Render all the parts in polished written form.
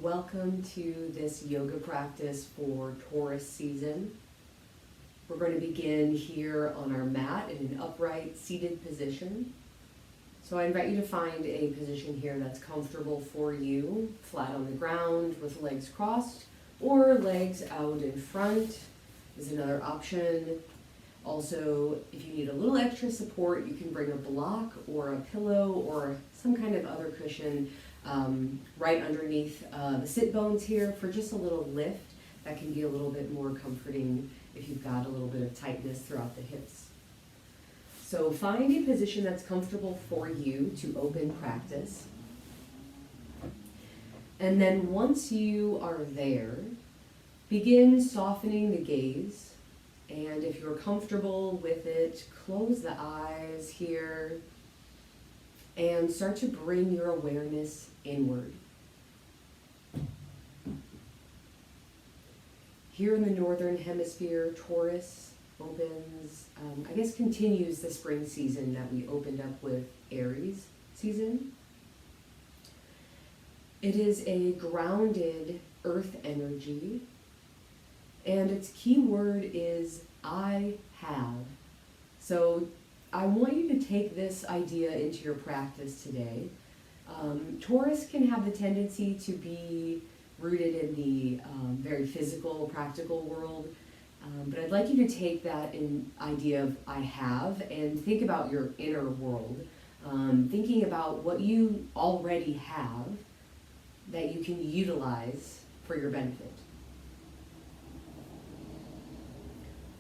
Welcome to this yoga practice for Taurus season. We're going to begin here on our mat in an upright seated position. So I invite you to find a position here that's comfortable for you, flat on the ground with legs crossed, or legs out in front is another option. Also, if you need a little extra support, you can bring a block or a pillow or some kind of other cushion right underneath the sit bones here for just a little lift. That can be a little bit more comforting if you've got a little bit of tightness throughout the hips. So find a position that's comfortable for you to open practice. And then once you are there, begin softening the gaze. And if you're comfortable with it, close the eyes here and start to bring your awareness inward. Here in the northern hemisphere, Taurus opens, continues the spring season that we opened up with Aries season. It is a grounded earth energy, and its key word is I have. So I want you to take this idea into your practice today. Taurus can have the tendency to be rooted in the very physical, practical world, but I'd like you to take that idea of I have and think about your inner world, thinking about what you already have that you can utilize for your benefit.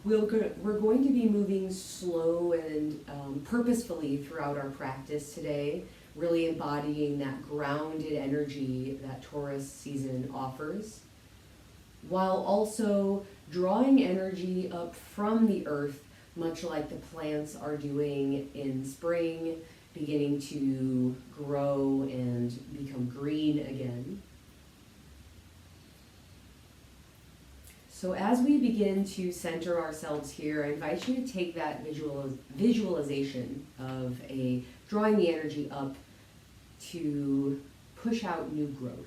We're going to be moving slow and purposefully throughout our practice today, really embodying that grounded energy that Taurus season offers, while also drawing energy up from the earth, much like the plants are doing in spring, beginning to grow and become green again. So as we begin to center ourselves here, I invite you to take that visualization of drawing the energy up to push out new growth.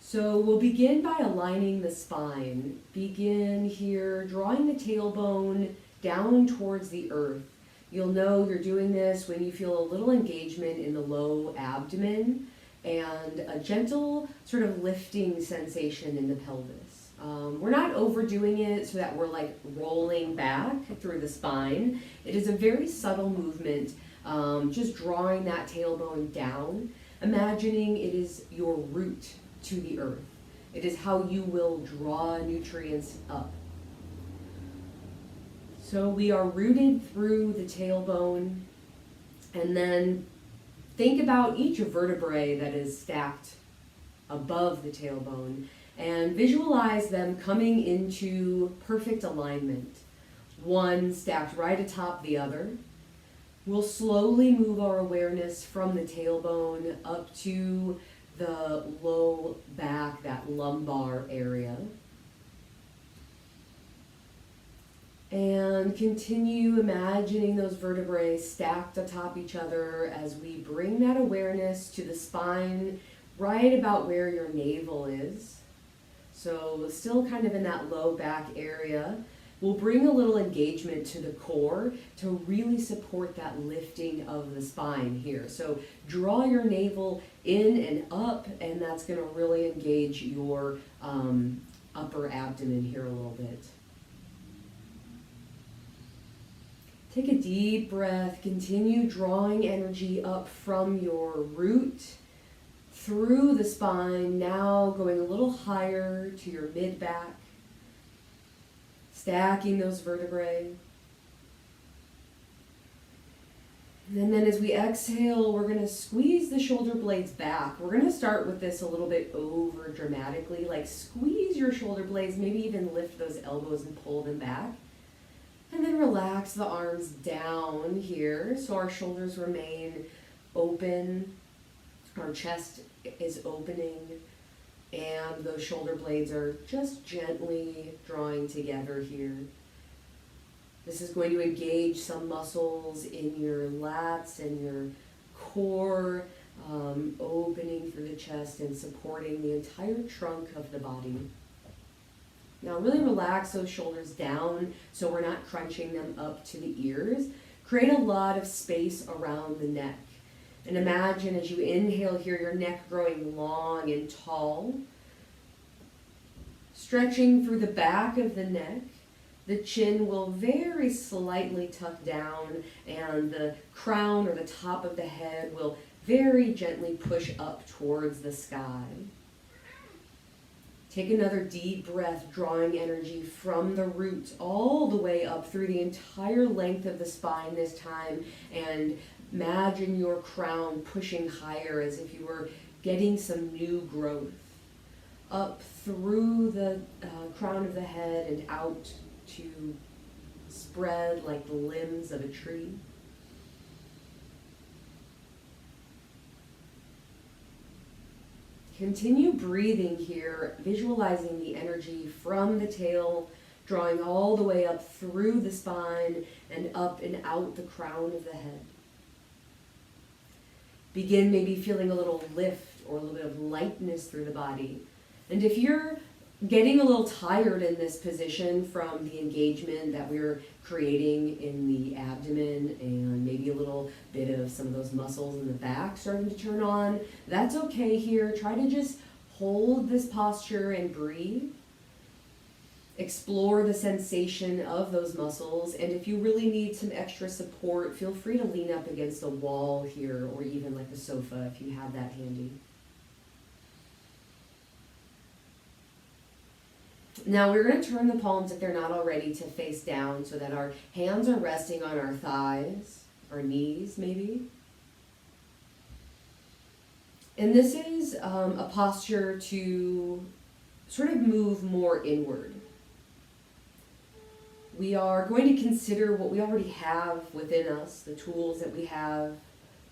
So we'll begin by aligning the spine. Begin here, drawing the tailbone down towards the earth. You'll know you're doing this when you feel a little engagement in the low abdomen and a gentle sort of lifting sensation in the pelvis. We're not overdoing it so that we're like rolling back through the spine. It is a very subtle movement, just drawing that tailbone down, imagining it is your root to the earth. It is how you will draw nutrients up. So we are rooted through the tailbone, and then think about each vertebrae that is stacked above the tailbone and visualize them coming into perfect alignment, one stacked right atop the other. We'll slowly move our awareness from the tailbone up to the low back, that lumbar area. And continue imagining those vertebrae stacked atop each other as we bring that awareness to the spine right about where your navel is. So still kind of in that low back area. We'll bring a little engagement to the core to really support that lifting of the spine here. So draw your navel in and up, and that's going to really engage your upper abdomen here a little bit. Take a deep breath. Continue drawing energy up from your root through the spine, now going a little higher to your mid-back, stacking those vertebrae. And then as we exhale, we're going to squeeze the shoulder blades back. We're going to start with this a little bit over dramatically, like squeeze your shoulder blades, maybe even lift those elbows and pull them back. And then relax the arms down here so our shoulders remain open, our chest is opening, and those shoulder blades are just gently drawing together here. This is going to engage some muscles in your lats and your core, opening through the chest and supporting the entire trunk of the body. Now really relax those shoulders down so we're not crunching them up to the ears. Create a lot of space around the neck. And imagine as you inhale here, your neck growing long and tall. Stretching through the back of the neck. The chin will very slightly tuck down and the crown or the top of the head will very gently push up towards the sky. Take another deep breath, drawing energy from the roots all the way up through the entire length of the spine this time, and imagine your crown pushing higher as if you were getting some new growth. Up through the crown of the head and out to spread like the limbs of a tree. Continue breathing here, visualizing the energy from the tail, drawing all the way up through the spine and up and out the crown of the head. Begin maybe feeling a little lift or a little bit of lightness through the body. And if you're getting a little tired in this position from the engagement that we're creating in the abdomen and maybe a little bit of some of those muscles in the back starting to turn on, that's okay here. Try to just hold this posture and breathe. Explore the sensation of those muscles, and if you really need some extra support, feel free to lean up against the wall here or even like the sofa if you have that handy. Now we're going to turn the palms, if they're not already, to face down so that our hands are resting on our thighs, our knees maybe. And this is a posture to sort of move more inward. We are going to consider what we already have within us, the tools that we have,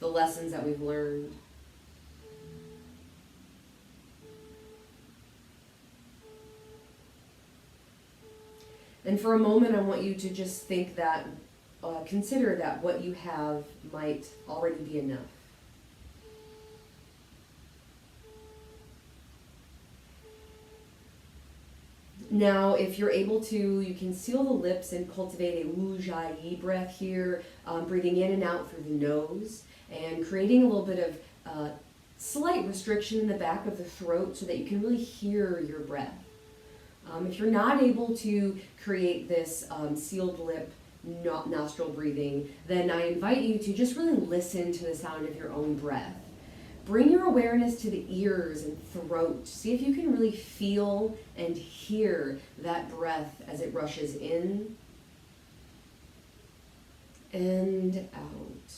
the lessons that we've learned. And for a moment, I want you to just think that, consider that what you have might already be enough. Now, if you're able to, you can seal the lips and cultivate a wu-jai breath here, breathing in and out through the nose, and creating a little bit of slight restriction in the back of the throat so that you can really hear your breath. If you're not able to create this sealed lip nostril breathing, then I invite you to just really listen to the sound of your own breath. Bring your awareness to the ears and throat. See if you can really feel and hear that breath as it rushes in and out.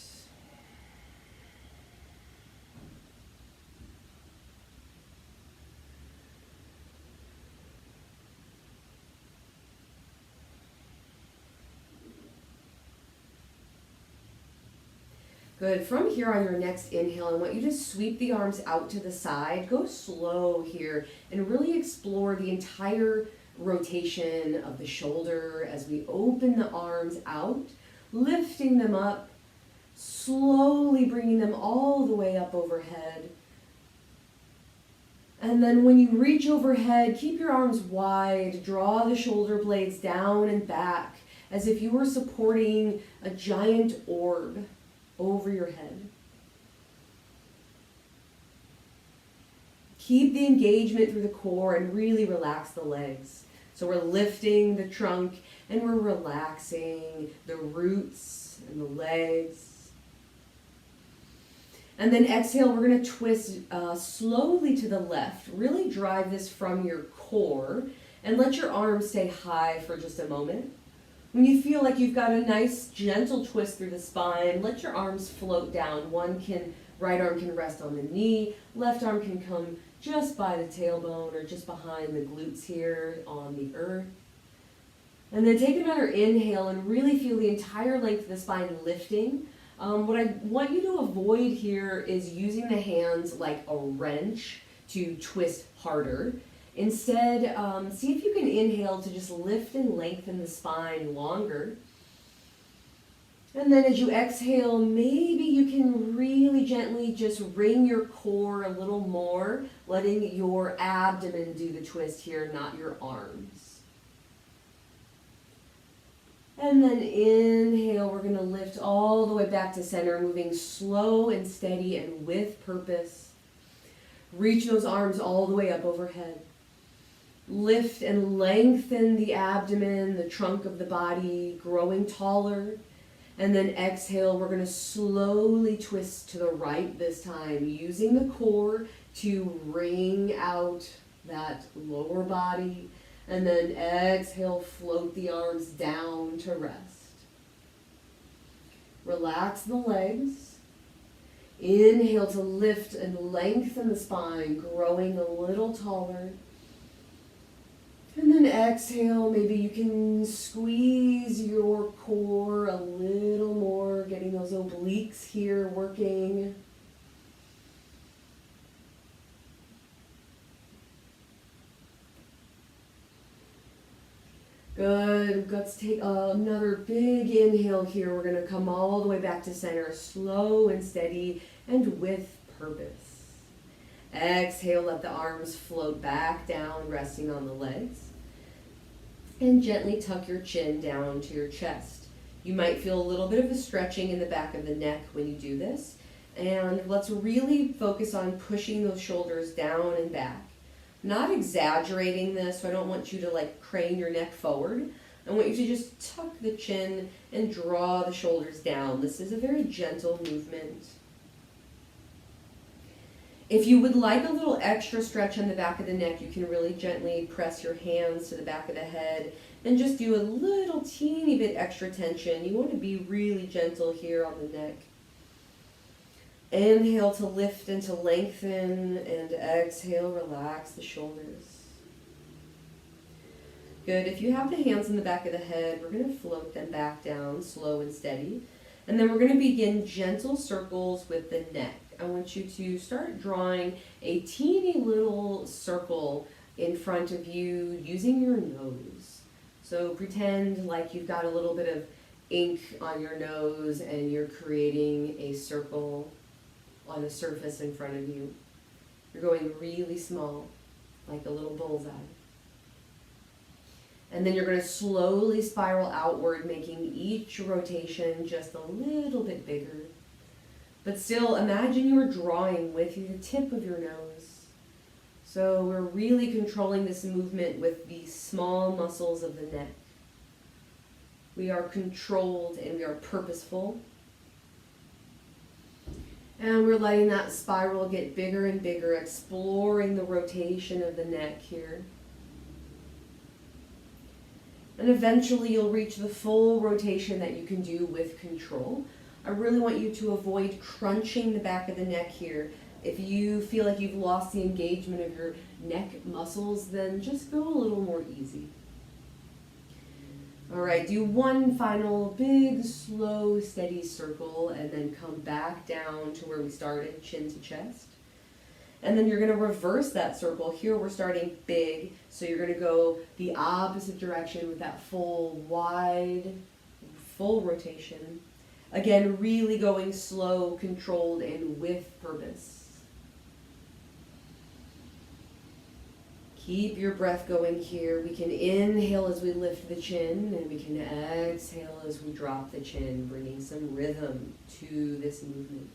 Good. From here on your next inhale, I want you to sweep the arms out to the side. Go slow here and really explore the entire rotation of the shoulder as we open the arms out, lifting them up, slowly bringing them all the way up overhead. And then when you reach overhead, keep your arms wide, draw the shoulder blades down and back as if you were supporting a giant orb over your head. Keep the engagement through the core and really relax the legs. So we're lifting the trunk and we're relaxing the roots and the legs. And then exhale, we're going to twist slowly to the left. Really drive this from your core and let your arms stay high for just a moment. When you feel like you've got a nice gentle twist through the spine, let your arms float down. Right arm can rest on the knee, left arm can come just by the tailbone or just behind the glutes here on the earth. And then take another inhale and really feel the entire length of the spine lifting. What I want you to avoid here is using the hands like a wrench to twist harder. Instead, see if you can inhale to just lift and lengthen the spine longer. And then as you exhale, maybe you can really gently just wring your core a little more, letting your abdomen do the twist here, not your arms. And then inhale, we're going to lift all the way back to center, moving slow and steady and with purpose. Reach those arms all the way up overhead. Lift and lengthen the abdomen, the trunk of the body, growing taller. And then exhale, we're going to slowly twist to the right this time, using the core to wring out that lower body. And then exhale, float the arms down to rest. Relax the legs. Inhale to lift and lengthen the spine, growing a little taller. And then exhale, maybe you can squeeze your core a little more, getting those obliques here working. Good. Let's take another big inhale here. We're going to come all the way back to center, slow and steady and with purpose. Exhale, let the arms float back down, resting on the legs. And gently tuck your chin down to your chest. You might feel a little bit of a stretching in the back of the neck when you do this. And let's really focus on pushing those shoulders down and back. Not exaggerating this, so I don't want you to like crane your neck forward. I want you to just tuck the chin and draw the shoulders down. This is a very gentle movement. If you would like a little extra stretch on the back of the neck, you can really gently press your hands to the back of the head and just do a little teeny bit extra tension. You want to be really gentle here on the neck. Inhale to lift and to lengthen, and exhale, relax the shoulders. Good. If you have the hands in the back of the head, we're going to float them back down, slow and steady. And then we're going to begin gentle circles with the neck. I want you to start drawing a teeny little circle in front of you using your nose. So pretend like you've got a little bit of ink on your nose and you're creating a circle on a surface in front of you. You're going really small, like a little bullseye. And then you're going to slowly spiral outward, making each rotation just a little bit bigger. But still, imagine you're drawing with the tip of your nose. So we're really controlling this movement with the small muscles of the neck. We are controlled and we are purposeful. And we're letting that spiral get bigger and bigger, exploring the rotation of the neck here. And eventually you'll reach the full rotation that you can do with control. I really want you to avoid crunching the back of the neck here. If you feel like you've lost the engagement of your neck muscles, then just go a little more easy. All right, do one final big, slow, steady circle and then come back down to where we started, chin to chest. And then you're going to reverse that circle. Here we're starting big, so you're going to go the opposite direction with that full, wide, full rotation. Again, really going slow, controlled, and with purpose. Keep your breath going here. We can inhale as we lift the chin, and we can exhale as we drop the chin, bringing some rhythm to this movement.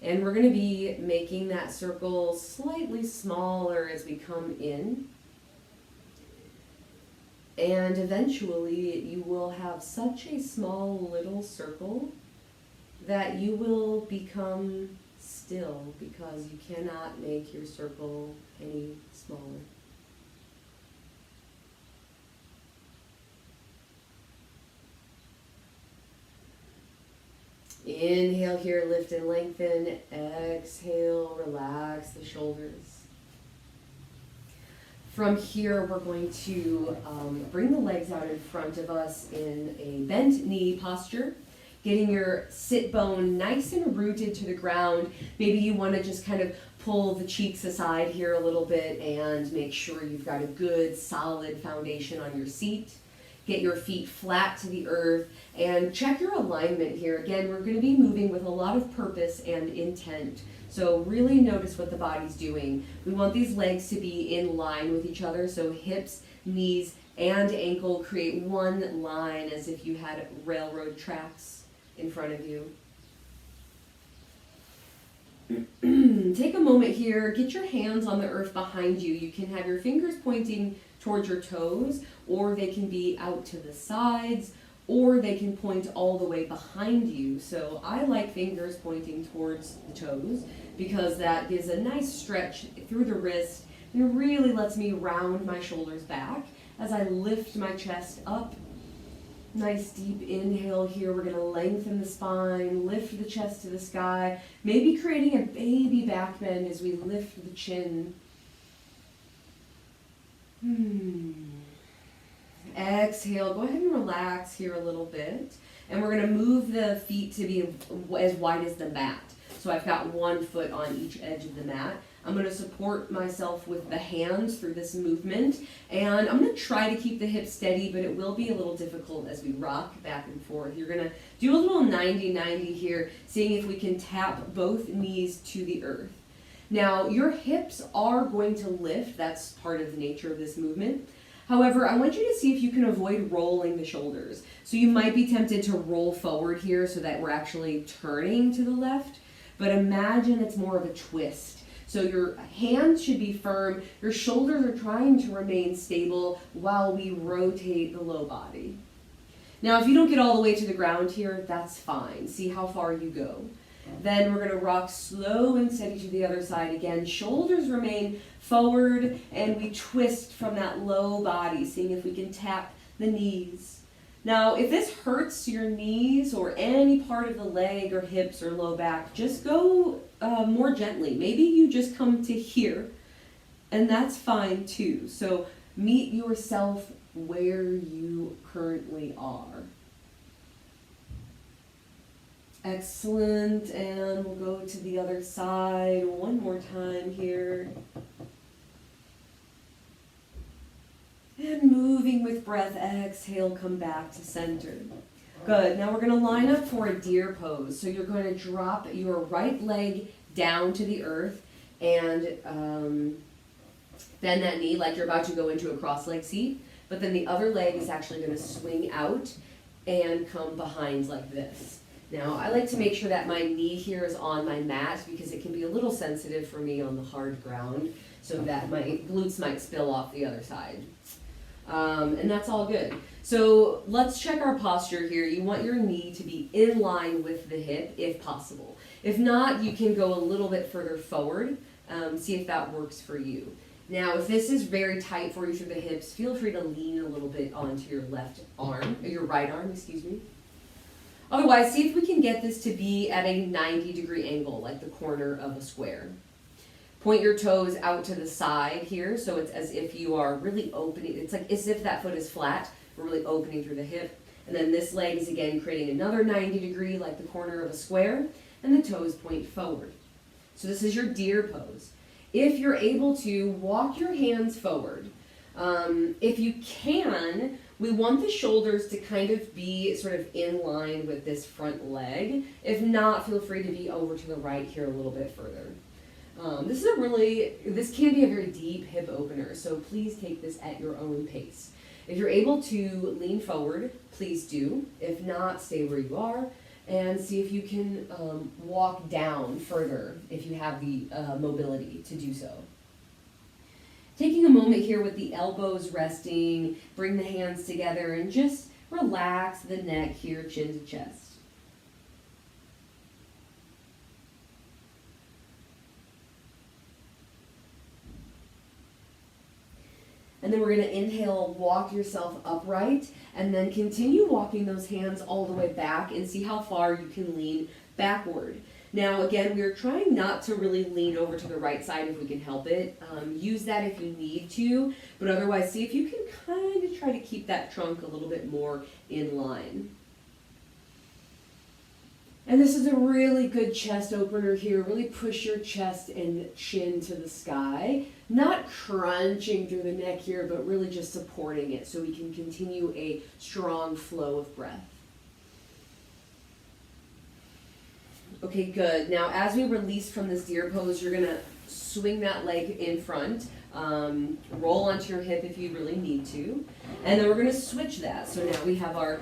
And we're going to be making that circle slightly smaller as we come in. And eventually you will have such a small little circle that you will become still because you cannot make your circle any smaller. Inhale here, lift and lengthen. Exhale, relax the shoulders. From here, we're going to bring the legs out in front of us in a bent knee posture, getting your sit bone nice and rooted to the ground. Maybe you want to just kind of pull the cheeks aside here a little bit and make sure you've got a good, solid foundation on your seat. Get your feet flat to the earth and check your alignment here. Again, we're going to be moving with a lot of purpose and intent. So really notice what the body's doing. We want these legs to be in line with each other. So hips, knees, and ankle create one line as if you had railroad tracks in front of you. Take a moment here, get your hands on the earth behind you. You can have your fingers pointing towards your toes, or they can be out to the sides, or they can point all the way behind you. So I like fingers pointing towards the toes because that gives a nice stretch through the wrist and it really lets me round my shoulders back as I lift my chest up. Nice deep inhale here. We're going to lengthen the spine, lift the chest to the sky, maybe creating a baby back bend as we lift the chin. Exhale. Go ahead and relax here a little bit. And we're going to move the feet to be as wide as the mat. So I've got one foot on each edge of the mat. I'm going to support myself with the hands through this movement. And I'm going to try to keep the hips steady, but it will be a little difficult as we rock back and forth. You're going to do a little 90-90 here, seeing if we can tap both knees to the earth. Now, your hips are going to lift. That's part of the nature of this movement. However, I want you to see if you can avoid rolling the shoulders. So you might be tempted to roll forward here so that we're actually turning to the left, but imagine it's more of a twist. So your hands should be firm, your shoulders are trying to remain stable while we rotate the low body. Now, if you don't get all the way to the ground here, that's fine. See how far you go. Then we're going to rock slow and steady to the other side again. Shoulders remain forward and we twist from that low body, seeing if we can tap the knees. Now, if this hurts your knees or any part of the leg or hips or low back, just go more gently. Maybe you just come to here, and that's fine too. So meet yourself where you currently are. Excellent, and we'll go to the other side one more time here. And moving with breath, exhale, come back to center. Good, now we're going to line up for a deer pose. So you're going to drop your right leg down to the earth and bend that knee like you're about to go into a cross-leg seat. But then the other leg is actually going to swing out and come behind like this. Now, I like to make sure that my knee here is on my mat because it can be a little sensitive for me on the hard ground so that my glutes might spill off the other side. And that's all good. So let's check our posture here. You want your knee to be in line with the hip if possible. If not, you can go a little bit further forward. See if that works for you. Now, if this is very tight for you through the hips, feel free to lean a little bit onto your left arm, or your right arm, excuse me. Otherwise, see if we can get this to be at a 90-degree angle, like the corner of a square. Point your toes out to the side here, so it's as if you are really opening. It's like as if that foot is flat. We're really opening through the hip. And then this leg is again creating another 90-degree, like the corner of a square, and the toes point forward. So this is your deer pose. If you're able to, walk your hands forward. If you can, we want the shoulders to kind of be sort of in line with this front leg. If not, feel free to be over to the right here a little bit further. This can be a very deep hip opener, so please take this at your own pace. If you're able to lean forward, please do. If not, stay where you are and see if you can walk down further if you have the mobility to do so. Taking a moment here with the elbows resting, bring the hands together and just relax the neck here, chin to chest. And then we're going to inhale, walk yourself upright, and then continue walking those hands all the way back and see how far you can lean backward. Now, again, we're trying not to really lean over to the right side if we can help it. Use that if you need to, but otherwise, see if you can kind of try to keep that trunk a little bit more in line. And this is a really good chest opener here. Really push your chest and chin to the sky. Not crunching through the neck here, but really just supporting it so we can continue a strong flow of breath. Okay, good. Now, as we release from this deer pose, you're gonna swing that leg in front, roll onto your hip if you really need to, and then we're gonna switch that. So now we have our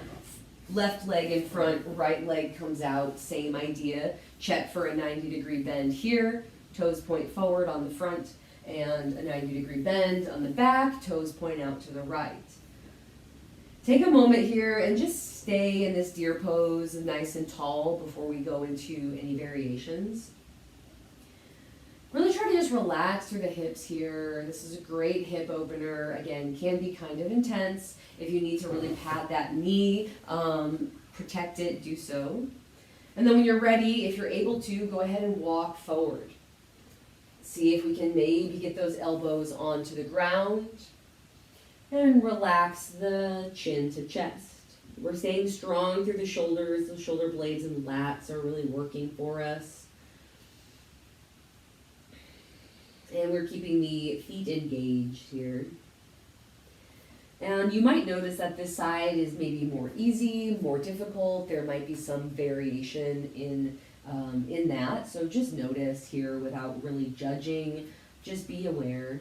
left leg in front, right leg comes out, same idea. Check for a 90-degree bend here, toes point forward on the front, and a 90-degree bend on the back, toes point out to the right. Take a moment here and just stay in this deer pose nice and tall before we go into any variations. Really try to just relax through the hips here. This is a great hip opener. Again, can be kind of intense. If you need to really pad that knee, protect it, do so. And then when you're ready, if you're able to, go ahead and walk forward. See if we can maybe get those elbows onto the ground. And relax the chin to chest. We're staying strong through the shoulders. The shoulder blades and lats are really working for us. And we're keeping the feet engaged here. And you might notice that this side is maybe more easy, more difficult. There might be some variation in that. So just notice here without really judging. Just be aware.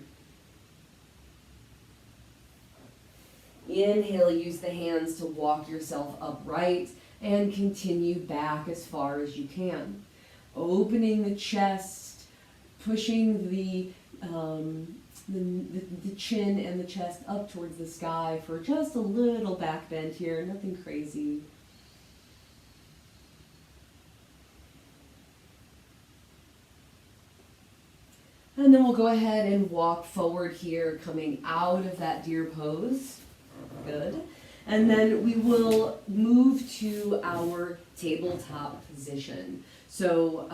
Inhale, use the hands to walk yourself upright and continue back as far as you can. Opening the chest, pushing the chin and the chest up towards the sky for just a little back bend here, nothing crazy. And then we'll go ahead and walk forward here, coming out of that deer pose. Good. And then we will move to our tabletop position. So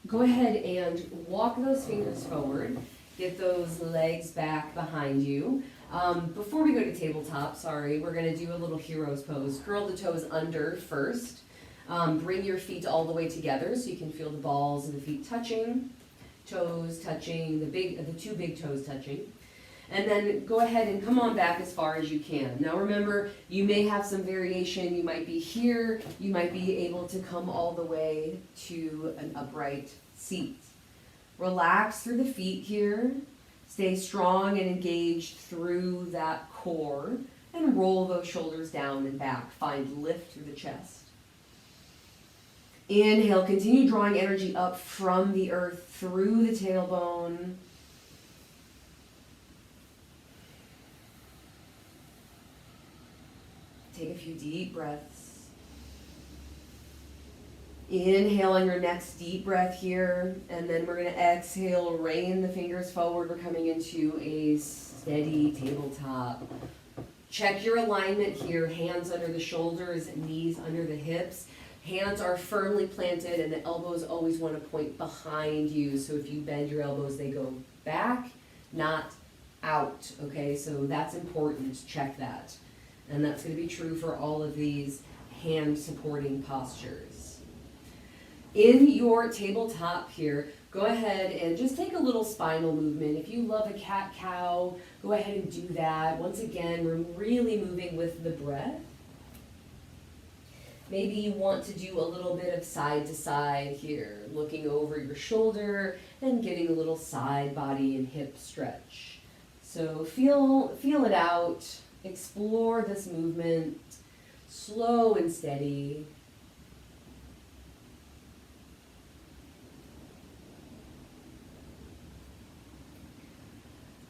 go ahead and walk those fingers forward. Get those legs back behind you. Before we go to tabletop, we're going to do a little hero's pose. Curl the toes under first. Bring your feet all the way together so you can feel the balls of the feet touching. Toes touching, the two big toes touching. And then go ahead and come on back as far as you can. Now remember, you may have some variation. You might be here. You might be able to come all the way to an upright seat. Relax through the feet here. Stay strong and engaged through that core. And roll those shoulders down and back. Find lift through the chest. Inhale, continue drawing energy up from the earth through the tailbone. Take a few deep breaths. Inhale on your next deep breath here, and then we're going to exhale, rain the fingers forward. We're coming into a steady tabletop. Check your alignment here, hands under the shoulders, knees under the hips. Hands are firmly planted and the elbows always want to point behind you. So if you bend your elbows, they go back, not out. Okay, so that's important. Check that. And that's going to be true for all of these hand supporting postures. In your tabletop here, go ahead and just take a little spinal movement. If you love a cat-cow, go ahead and do that. Once again, we're really moving with the breath. Maybe you want to do a little bit of side to side here, looking over your shoulder and getting a little side body and hip stretch. So feel it out, explore this movement, slow and steady.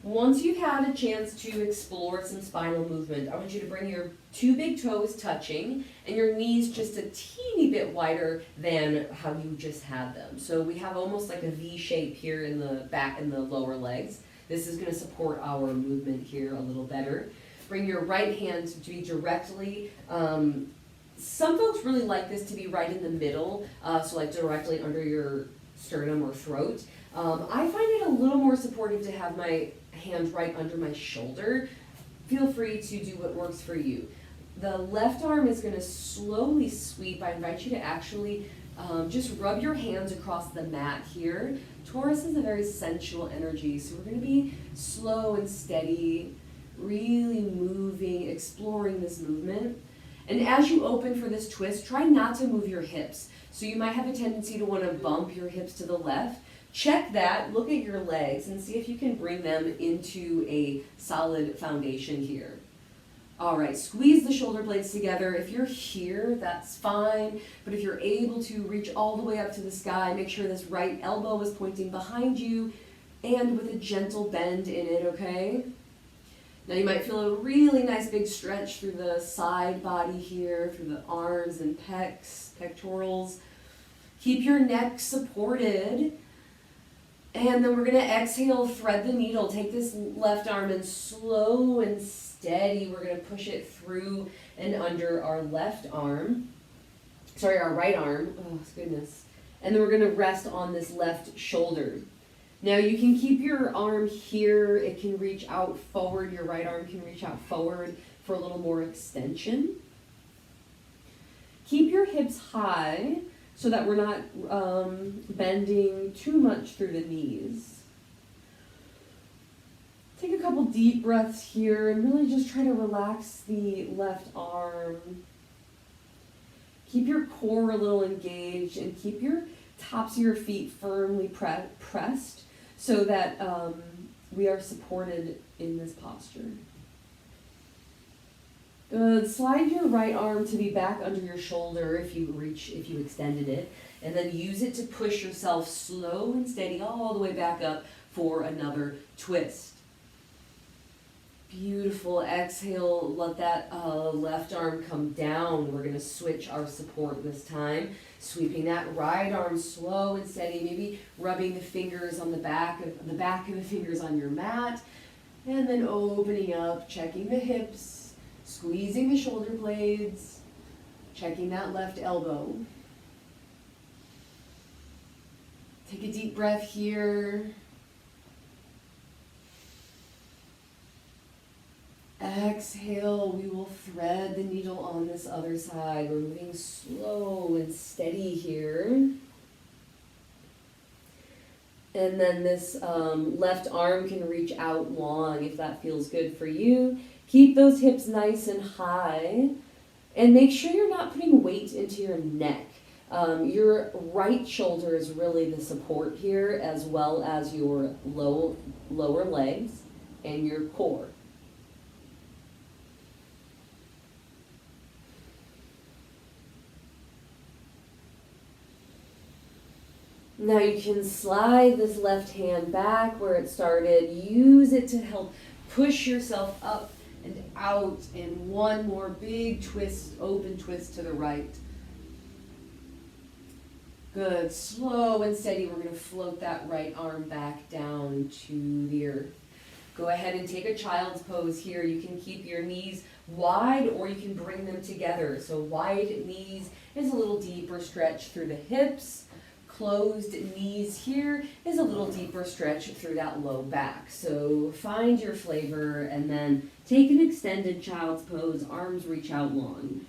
Once you've had a chance to explore some spinal movement, I want you to bring your two big toes touching and your knees just a teeny bit wider than how you just had them. So we have almost like a V shape here in the back and the lower legs. This is going to support our movement here a little better. Bring your right hand to be directly, some folks really like this to be right in the middle, so like directly under your sternum or throat. I find it a little more supportive to have my hand right under my shoulder. Feel free to do what works for you. The left arm is going to slowly sweep. I invite you to actually just rub your hands across the mat here. Taurus is a very sensual energy, so we're going to be slow and steady, really moving, exploring this movement. And as you open for this twist, try not to move your hips. So you might have a tendency to want to bump your hips to the left. Check that, look at your legs, and see if you can bring them into a solid foundation here. All right, squeeze the shoulder blades together. If you're here, that's fine. But if you're able to reach all the way up to the sky, make sure this right elbow is pointing behind you and with a gentle bend in it, okay? Now you might feel a really nice big stretch through the side body here, through the arms and pecs, pectorals. Keep your neck supported. And then we're going to exhale, thread the needle. Take this left arm and slow and steady, we're going to push it through and under our left arm. Sorry, our right arm. Oh, goodness. And then we're going to rest on this left shoulder. Now you can keep your arm here. It can reach out forward. Your right arm can reach out forward for a little more extension. Keep your hips high so that we're not bending too much through the knees. Take a couple deep breaths here and really just try to relax the left arm. Keep your core a little engaged and keep your tops of your feet firmly pressed so that we are supported in this posture. Good. Slide your right arm to be back under your shoulder if you extended it, and then use it to push yourself slow and steady all the way back up for another twist. Beautiful. Exhale, let that left arm come down. We're going to switch our support this time. Sweeping that right arm slow and steady, maybe rubbing the fingers on the back of the fingers on your mat, and then opening up, checking the hips, squeezing the shoulder blades, checking that left elbow. Take a deep breath here. Exhale, we will thread the needle on this other side. We're moving slow and steady here. And then this left arm can reach out long if that feels good for you. Keep those hips nice and high. And make sure you're not putting weight into your neck. Your right shoulder is really the support here, as well as your lower legs and your core. Now you can slide this left hand back where it started. Use it to help push yourself up and out, and one more big twist, open twist to the right. Good. Slow and steady. We're going to float that right arm back down to the earth. Go ahead and take a child's pose here. You can keep your knees wide or you can bring them together. So wide knees is a little deeper stretch through the hips. Closed knees here is a little deeper stretch through that low back. So find your flavor and then take an extended child's pose, arms reach out long.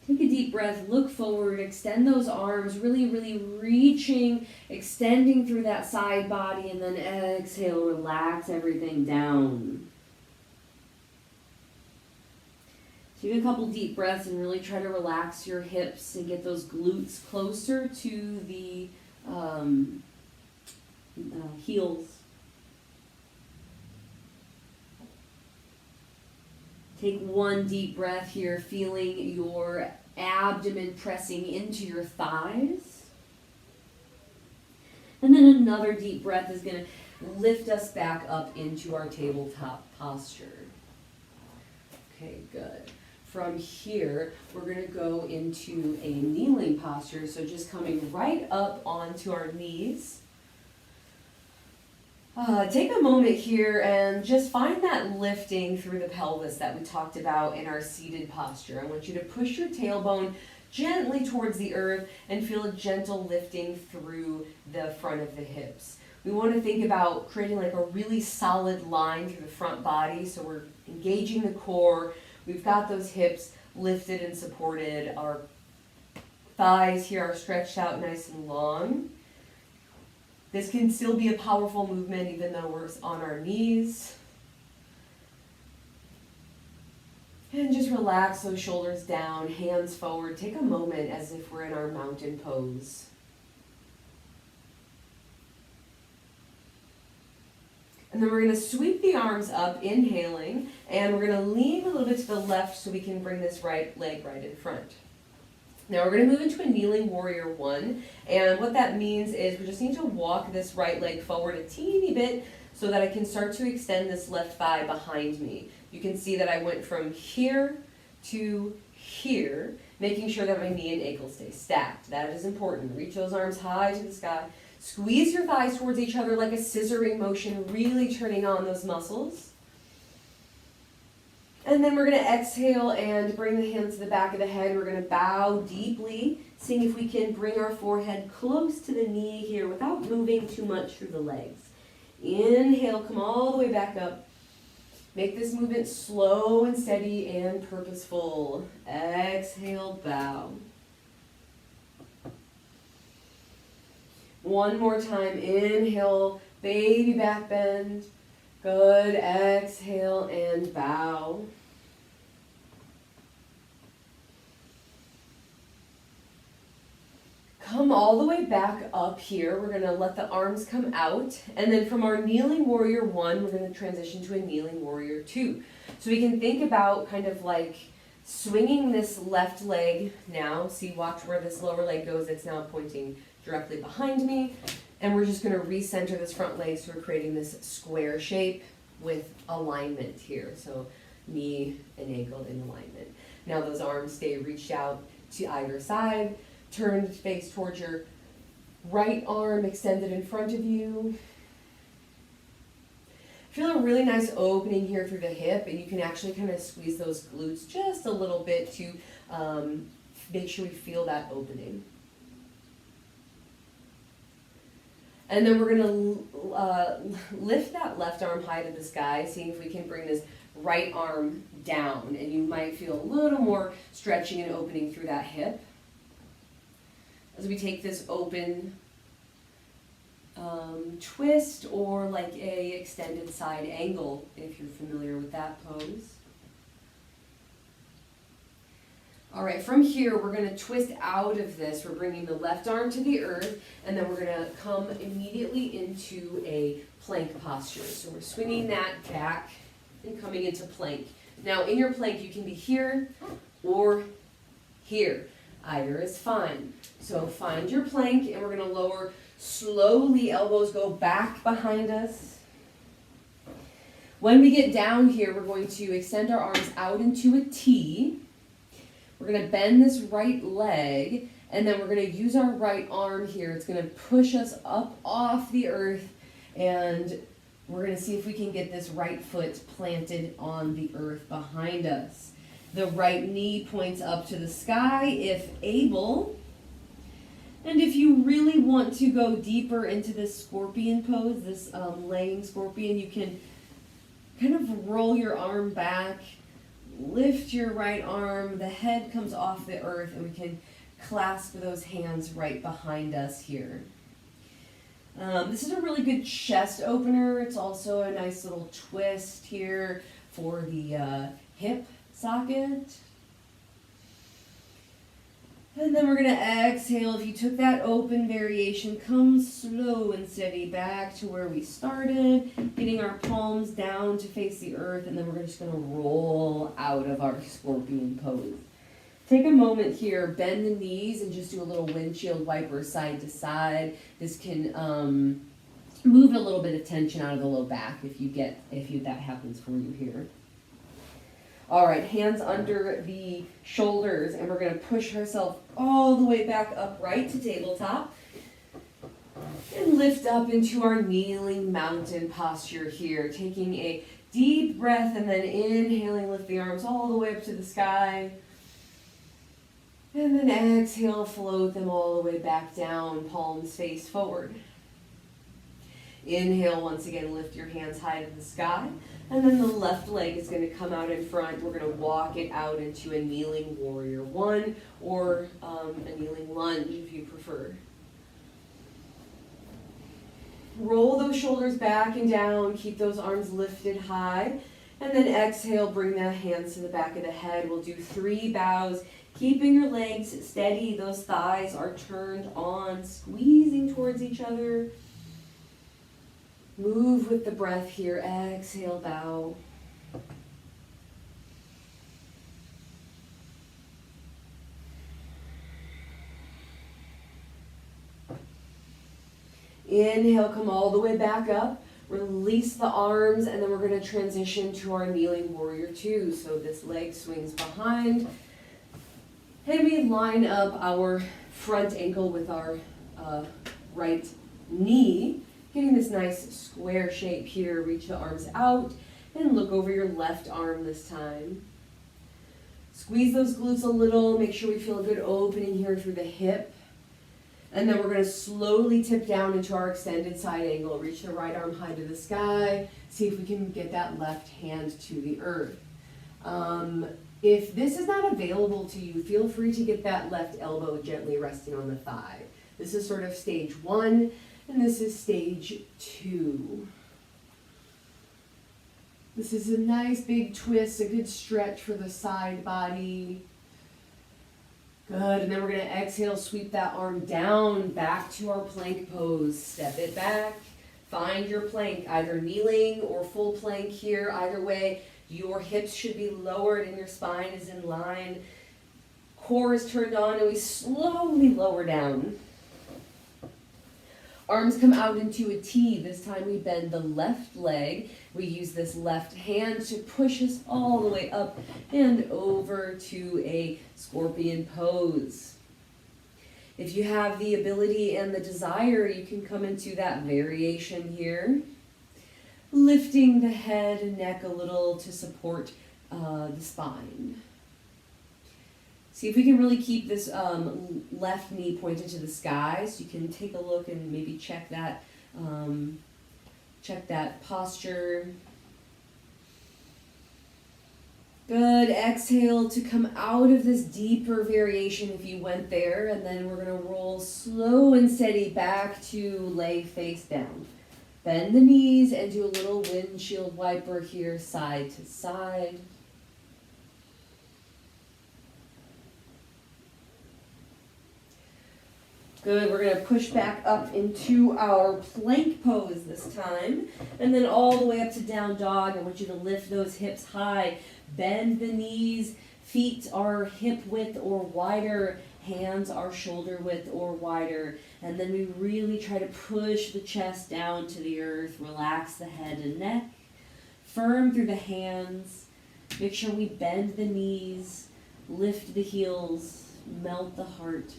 Take a deep breath, look forward, extend those arms, really, really reaching, extending through that side body, and then exhale, relax everything down. Take a couple deep breaths and really try to relax your hips and get those glutes closer to the heels. Take one deep breath here, feeling your abdomen pressing into your thighs. And then another deep breath is going to lift us back up into our tabletop posture. Okay, good. From here, we're going to go into a kneeling posture. So just coming right up onto our knees. Take a moment here and just find that lifting through the pelvis that we talked about in our seated posture. I want you to push your tailbone gently towards the earth and feel a gentle lifting through the front of the hips. We want to think about creating like a really solid line through the front body. So we're engaging the core. We've got those hips lifted and supported. Our thighs here are stretched out nice and long. This can still be a powerful movement even though we're on our knees. And just relax those shoulders down, hands forward. Take a moment as if we're in our mountain pose. And then we're going to sweep the arms up, inhaling, and we're going to lean a little bit to the left so we can bring this right leg right in front. Now we're going to move into a kneeling warrior one, and what that means is we just need to walk this right leg forward a teeny bit so that I can start to extend this left thigh behind me. You can see that I went from here to here, making sure that my knee and ankle stay stacked. That is important. Reach those arms high to the sky. Squeeze your thighs towards each other like a scissoring motion, really turning on those muscles. And then we're going to exhale and bring the hands to the back of the head. We're going to bow deeply, seeing if we can bring our forehead close to the knee here without moving too much through the legs. Inhale, come all the way back up. Make this movement slow and steady and purposeful. Exhale, bow. One more time. Inhale, baby back bend. Good. Exhale and bow. Come all the way back up here. We're going to let the arms come out. And then from our kneeling warrior one, we're going to transition to a kneeling warrior two. So we can think about kind of like swinging this left leg now. See, watch where this lower leg goes. It's now pointing directly behind me. And we're just going to recenter this front leg, so we're creating this square shape with alignment here. So knee and ankle in alignment. Now those arms stay reached out to either side. Turn face towards your right arm extended in front of you. Feel a really nice opening here through the hip, and you can actually kind of squeeze those glutes just a little bit to make sure we feel that opening. And then we're going to lift that left arm high to the sky, seeing if we can bring this right arm down. And you might feel a little more stretching and opening through that hip. As we take this open twist, or like a extended side angle, if you're familiar with that pose. All right, from here, we're going to twist out of this. We're bringing the left arm to the earth, and then we're going to come immediately into a plank posture. So we're swinging that back and coming into plank. Now, in your plank, you can be here or here. Either is fine. So find your plank, and we're going to lower slowly. Elbows go back behind us. When we get down here, we're going to extend our arms out into a T. We're going to bend this right leg, and then we're going to use our right arm here. It's going to push us up off the earth, and we're going to see if we can get this right foot planted on the earth behind us. The right knee points up to the sky if able. And if you really want to go deeper into this scorpion pose, this laying scorpion, you can kind of roll your arm back, lift your right arm, the head comes off the earth, and we can clasp those hands right behind us here. This is a really good chest opener. It's also a nice little twist here for the hip socket. And then we're going to exhale. If you took that open variation, come slow and steady back to where we started, getting our palms down to face the earth, and then we're just going to roll out of our scorpion pose. Take a moment here, bend the knees, and just do a little windshield wiper side to side. This can move a little bit of tension out of the low back if that happens for you here. All right, hands under the shoulders, and we're going to push ourselves all the way back upright to tabletop. And lift up into our kneeling mountain posture here, taking a deep breath and then inhaling, lift the arms all the way up to the sky. And then exhale, float them all the way back down, palms face forward. Inhale, once again, lift your hands high to the sky. And then the left leg is going to come out in front. We're going to walk it out into a kneeling warrior one, or a kneeling lunge if you prefer. Roll those shoulders back and down. Keep those arms lifted high. And then exhale, bring the hands to the back of the head. We'll do 3 bows. Keeping your legs steady. Those thighs are turned on, squeezing towards each other. Move with the breath here. Exhale, bow. Inhale, come all the way back up. Release the arms, and then we're going to transition to our kneeling warrior two. So this leg swings behind. And we line up our front ankle with our right knee. Getting this nice square shape here. Reach the arms out and look over your left arm this time. Squeeze those glutes a little. Make sure we feel a good opening here through the hip. And then we're going to slowly tip down into our extended side angle. Reach the right arm high to the sky. See if we can get that left hand to the earth. If this is not available to you, feel free to get that left elbow gently resting on the thigh. This is sort of stage 1. And this is stage 2. This is a nice big twist, a good stretch for the side body. Good, and then we're going to exhale, sweep that arm down, back to our plank pose. Step it back, find your plank, either kneeling or full plank here. Either way, your hips should be lowered and your spine is in line. Core is turned on, and we slowly lower down. Arms come out into a T. This time we bend the left leg. We use this left hand to push us all the way up and over to a scorpion pose. If you have the ability and the desire, you can come into that variation here. Lifting the head and neck a little to support the spine. See if we can really keep this left knee pointed to the sky. So you can take a look and maybe check that posture. Good. Exhale to come out of this deeper variation if you went there. And then we're going to roll slow and steady back to lay face down. Bend the knees and do a little windshield wiper here, side to side. Good, we're going to push back up into our plank pose this time. And then all the way up to down dog. I want you to lift those hips high. Bend the knees. Feet are hip width or wider. Hands are shoulder width or wider. And then we really try to push the chest down to the earth. Relax the head and neck. Firm through the hands. Make sure we bend the knees. Lift the heels. Melt the heart.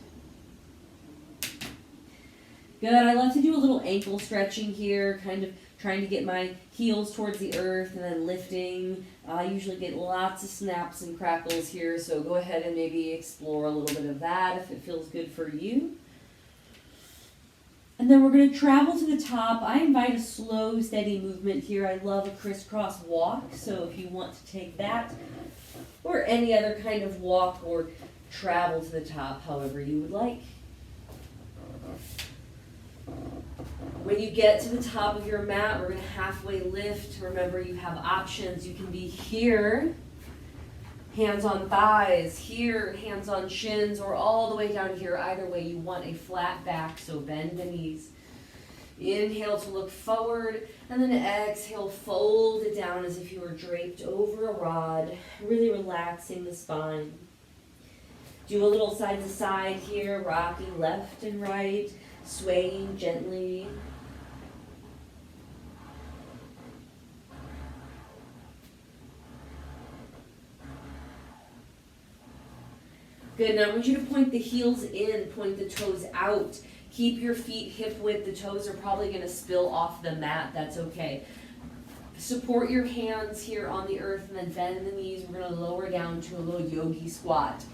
Good, I love to do a little ankle stretching here, kind of trying to get my heels towards the earth and then lifting. I usually get lots of snaps and crackles here, so go ahead and maybe explore a little bit of that if it feels good for you. And then we're going to travel to the top. I invite a slow, steady movement here. I love a crisscross walk, so if you want to take that or any other kind of walk or travel to the top, however you would like. When you get to the top of your mat, we're going to halfway lift. Remember, you have options. You can be here, hands on thighs, here, hands on shins, or all the way down here. Either way, you want a flat back, so bend the knees. Inhale to look forward, and then exhale, fold it down as if you were draped over a rod, really relaxing the spine. Do a little side to side here, rocking left and right. Swaying gently. Good, now I want you to point the heels in, point the toes out. Keep your feet hip width. The toes are probably going to spill off the mat. That's okay. Support your hands here on the earth and then bend the knees. We're going to lower down to a little yogi squat.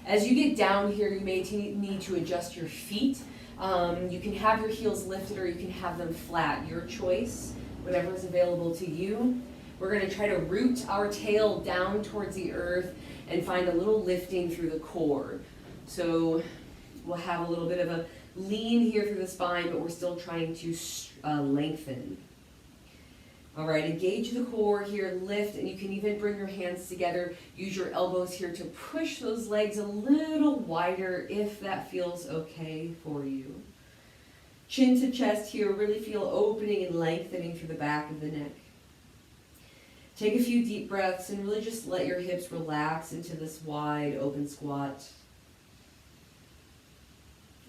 As you get down here, you may need to adjust your feet. You can have your heels lifted or you can have them flat, your choice, whatever is available to you. We're going to try to root our tail down towards the earth and find a little lifting through the core. So we'll have a little bit of a lean here through the spine, but we're still trying to lengthen. All right, engage the core here, lift, and you can even bring your hands together. Use your elbows here to push those legs a little wider if that feels okay for you. Chin to chest here, really feel opening and lengthening through the back of the neck. Take a few deep breaths and really just let your hips relax into this wide open squat.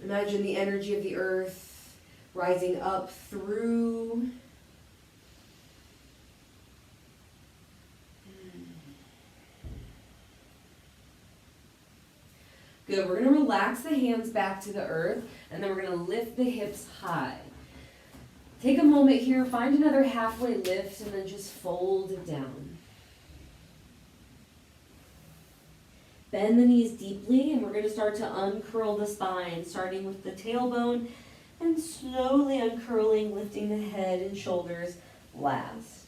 Imagine the energy of the earth rising up through. Good, we're going to relax the hands back to the earth, and then we're going to lift the hips high. Take a moment here, find another halfway lift, and then just fold it down. Bend the knees deeply, and we're going to start to uncurl the spine, starting with the tailbone, and slowly uncurling, lifting the head and shoulders last.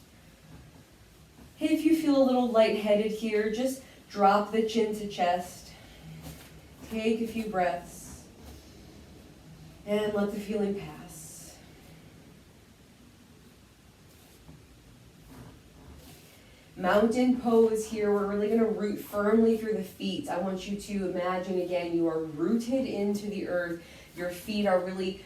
If you feel a little lightheaded here, just drop the chin to chest. Take a few breaths and let the feeling pass. Mountain pose here. We're really going to root firmly through the feet. I want you to imagine again you are rooted into the earth. Your feet are really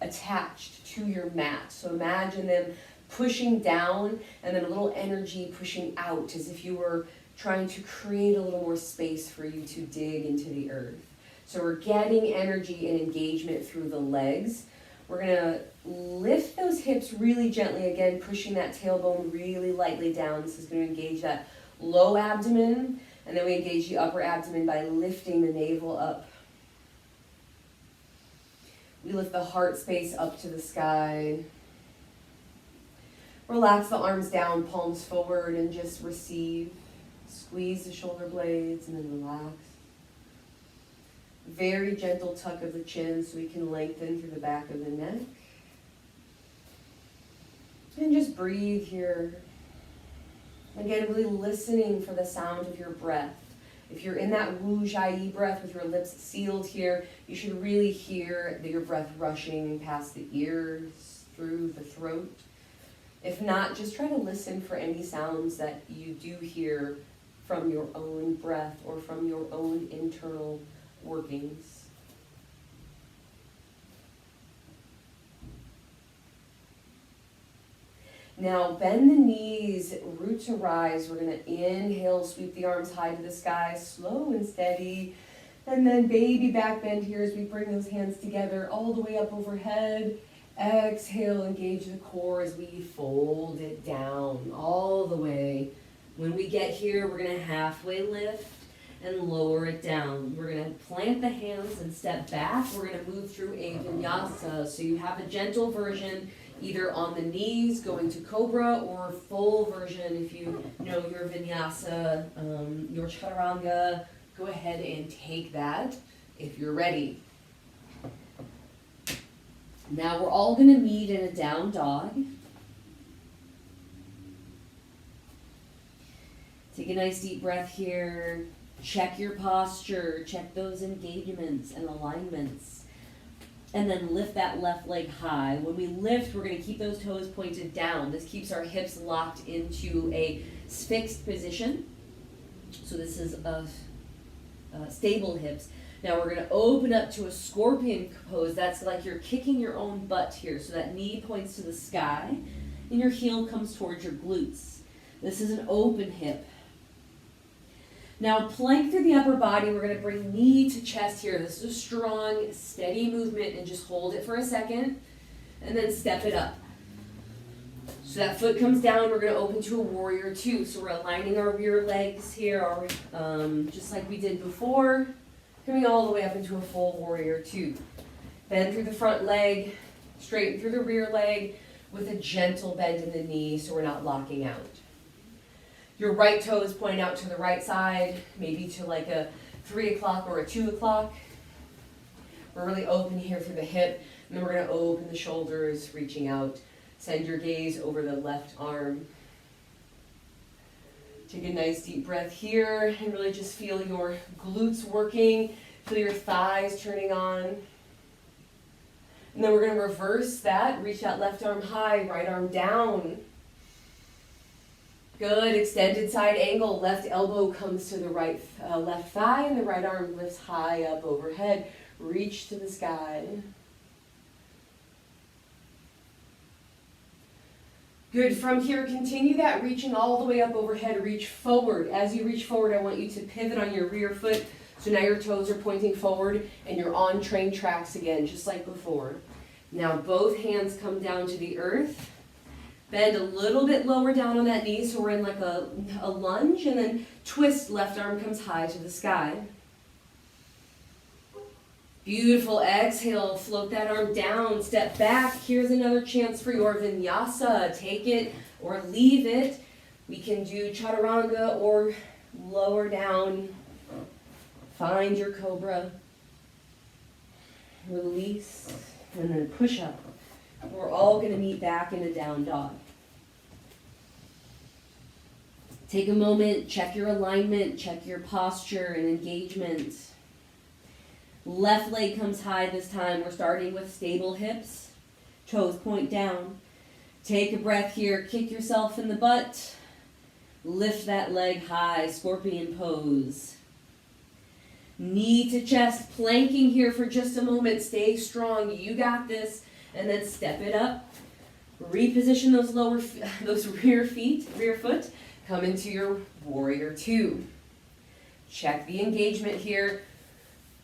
attached to your mat. So imagine them pushing down and then a little energy pushing out as if you were trying to create a little more space for you to dig into the earth. So we're getting energy and engagement through the legs. We're going to lift those hips really gently, again, pushing that tailbone really lightly down. This is going to engage that low abdomen, and then we engage the upper abdomen by lifting the navel up. We lift the heart space up to the sky. Relax the arms down, palms forward, and just receive. Squeeze the shoulder blades and then relax. Very gentle tuck of the chin so we can lengthen through the back of the neck. And just breathe here. Again, really listening for the sound of your breath. If you're in that wu jai breath with your lips sealed here, you should really hear your breath rushing past the ears, through the throat. If not, just try to listen for any sounds that you do hear from your own breath or from your own internal workings. Now bend the knees, root to rise. We're going to inhale, sweep the arms high to the sky, slow and steady. And then baby back bend here as we bring those hands together all the way up overhead. Exhale, engage the core as we fold it down all the way. When we get here, we're going to halfway lift and lower it down. We're going to plant the hands and step back. We're going to move through a vinyasa. So you have a gentle version either on the knees going to cobra or full version if you know your vinyasa, your chaturanga. Go ahead and take that if you're ready. Now we're all going to meet in a down dog. Take a nice deep breath here. Check your posture. Check those engagements and alignments. And then lift that left leg high. When we lift, we're going to keep those toes pointed down. This keeps our hips locked into a fixed position. So this is a stable hips. Now we're going to open up to a scorpion pose. That's like you're kicking your own butt here. So that knee points to the sky and your heel comes towards your glutes. This is an open hip. Now plank through the upper body. We're going to bring knee to chest here. This is a strong, steady movement, and just hold it for a second and then step it up. So that foot comes down. We're going to open to a warrior two. So we're aligning our rear legs here, just like we did before, coming all the way up into a full warrior two. Bend through the front leg, straighten through the rear leg with a gentle bend in the knee so we're not locking out. Your right toe is pointing out to the right side, maybe to like a 3 o'clock or a 2 o'clock. We're really open here through the hip, and then we're going to open the shoulders, reaching out. Send your gaze over the left arm. Take a nice deep breath here, and really just feel your glutes working, feel your thighs turning on. And then we're going to reverse that, reach that left arm high, right arm down. Good, extended side angle, left elbow comes to the right left thigh, and the right arm lifts high up overhead. Reach to the sky. Good, from here, continue that reaching all the way up overhead, reach forward. As you reach forward, I want you to pivot on your rear foot, so now your toes are pointing forward, and you're on train tracks again, just like before. Now both hands come down to the earth. Bend a little bit lower down on that knee, so we're in like a lunge, and then twist, left arm comes high to the sky. Beautiful, exhale, float that arm down, step back. Here's another chance for your vinyasa. Take it or leave it. We can do chaturanga or lower down. Find your cobra. Release, and then push up. We're all going to meet back in a down dog. Take a moment, check your alignment, check your posture and engagement. Left leg comes high this time. We're starting with stable hips. Toes point down. Take a breath here. Kick yourself in the butt. Lift that leg high. Scorpion pose. Knee to chest. Planking here for just a moment. Stay strong. You got this. And then step it up. Reposition those rear foot. Come into your warrior two. Check the engagement here.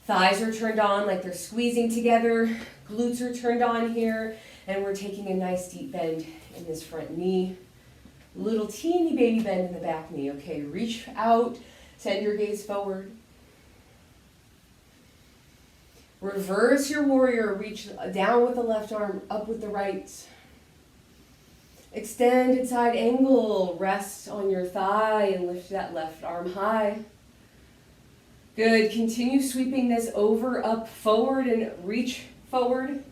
Thighs are turned on like they're squeezing together. Glutes are turned on here. And we're taking a nice deep bend in this front knee. Little teeny baby bend in the back knee. Okay, reach out. Send your gaze forward. Reverse your warrior. Reach down with the left arm, up with the right. Extended side angle. Rest on your thigh and lift that left arm high. Good. Continue sweeping this over, up, forward, and reach forward.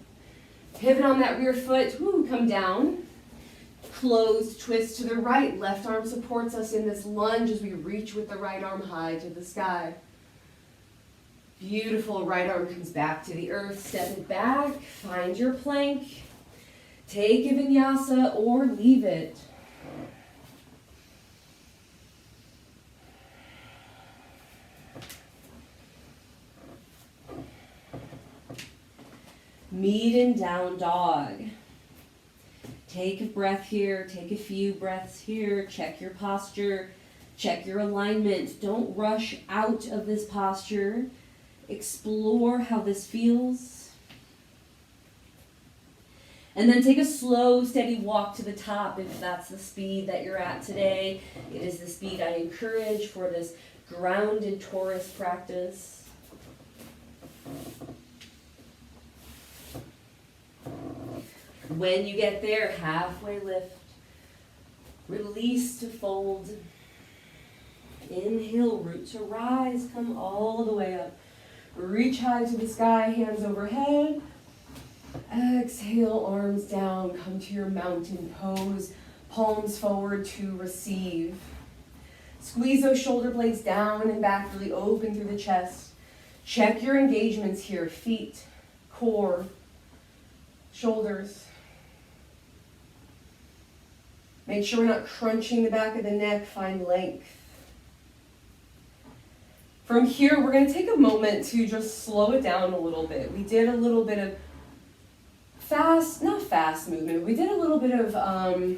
Pivot on that rear foot. Woo, come down. Closed twist to the right. Left arm supports us in this lunge as we reach with the right arm high to the sky. Beautiful. Right arm comes back to the earth. Step it back. Find your plank. Take a vinyasa or leave it. Meet in down dog. Take a breath here, take a few breaths here, check your posture, check your alignment. Don't rush out of this posture. Explore how this feels. And then take a slow, steady walk to the top if that's the speed that you're at today. It is the speed I encourage for this grounded Taurus practice. When you get there, halfway lift. Release to fold. Inhale, root to rise. Come all the way up. Reach high to the sky, hands overhead. Exhale, arms down. Come to your mountain pose. Palms forward to receive. Squeeze those shoulder blades down and back, really open through the chest. Check your engagements here. Feet, core, shoulders. Make sure we're not crunching the back of the neck. Find length. From here, we're going to take a moment to just slow it down a little bit. We did a little bit of not fast movement. We did a little bit of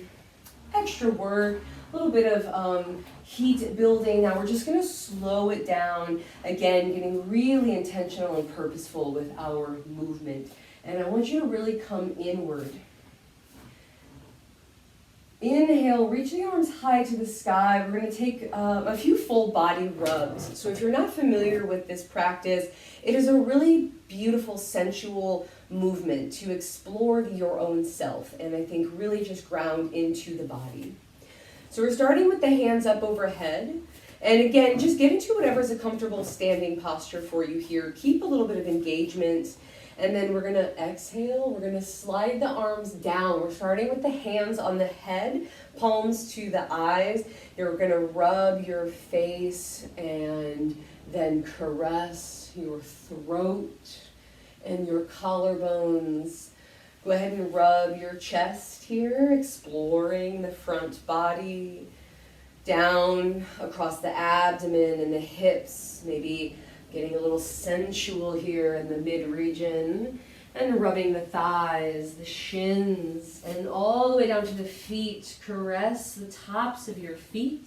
extra work, a little bit of heat building. Now we're just going to slow it down. Again, getting really intentional and purposeful with our movement. And I want you to really come inward. Inhale, reach the arms high to the sky. We're going to take a few full body rubs. So if you're not familiar with this practice, it is a really beautiful, sensual movement to explore your own self. And I think really just ground into the body. So we're starting with the hands up overhead. And again, just get into whatever's a comfortable standing posture for you here. Keep a little bit of engagement. And then we're going to exhale. We're going to slide the arms down. We're starting with the hands on the head, palms to the eyes. You're going to rub your face and then caress your throat and your collarbones. Go ahead and rub your chest here, exploring the front body, down across the abdomen and the hips, maybe getting a little sensual here in the mid-region, and rubbing the thighs, the shins, and all the way down to the feet. Caress the tops of your feet.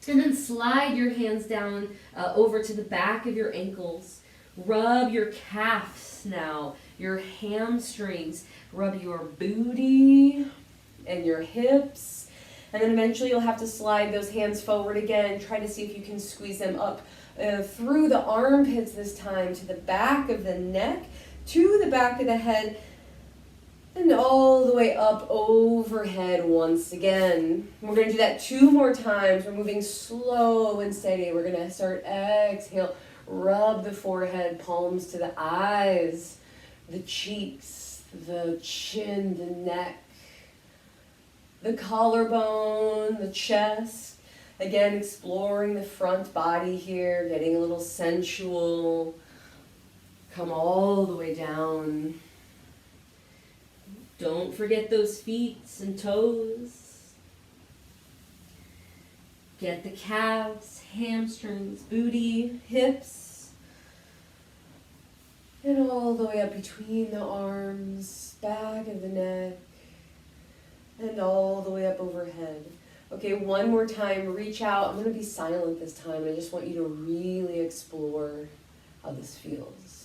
And then slide your hands down over to the back of your ankles. Rub your calves now, your hamstrings. Rub your booty and your hips. And then eventually you'll have to slide those hands forward again. Try to see if you can squeeze them up through the armpits this time, to the back of the neck, to the back of the head, and all the way up overhead once again. We're going to do that 2 more times. We're moving slow and steady. We're going to start, exhale, rub the forehead, palms to the eyes, the cheeks, the chin, the neck, the collarbone, the chest. Again, exploring the front body here, getting a little sensual. Come all the way down. Don't forget those feet and toes. Get the calves, hamstrings, booty, hips. And all the way up between the arms, back of the neck, and all the way up overhead. Okay, 1 more time, reach out. I'm going to be silent this time. I just want you to really explore how this feels.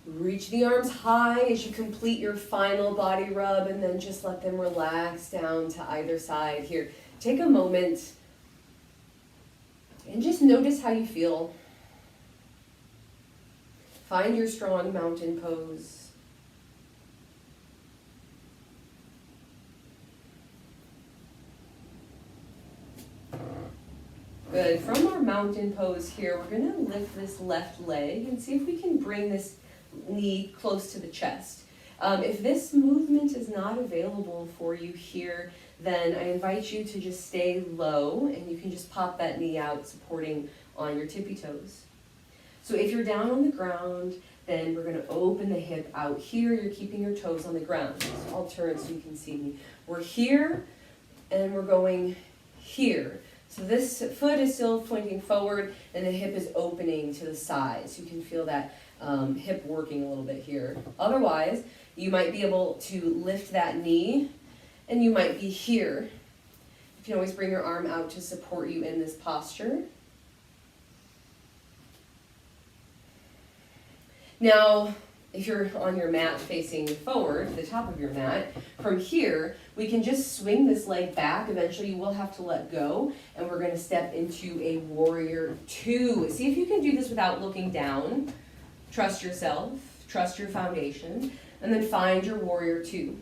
Reach the arms high as you complete your final body rub, and then just let them relax down to either side here. Take a moment and just notice how you feel. Find your strong mountain pose. Good. From our mountain pose here, we're going to lift this left leg and see if we can bring this knee close to the chest. If this movement is not available for you here, then I invite you to just stay low, and you can just pop that knee out, supporting on your tippy toes. So if you're down on the ground, then we're going to open the hip out here. You're keeping your toes on the ground. So I'll turn so you can see me. We're here, and we're going here. So this foot is still pointing forward, and the hip is opening to the side. So you can feel that hip working a little bit here. Otherwise, you might be able to lift that knee, and you might be here. You can always bring your arm out to support you in this posture. Now, if you're on your mat facing forward, the top of your mat, from here, we can just swing this leg back. Eventually, you will have to let go, and we're going to step into a warrior 2. See if you can do this without looking down. Trust yourself, trust your foundation, and then find your warrior 2.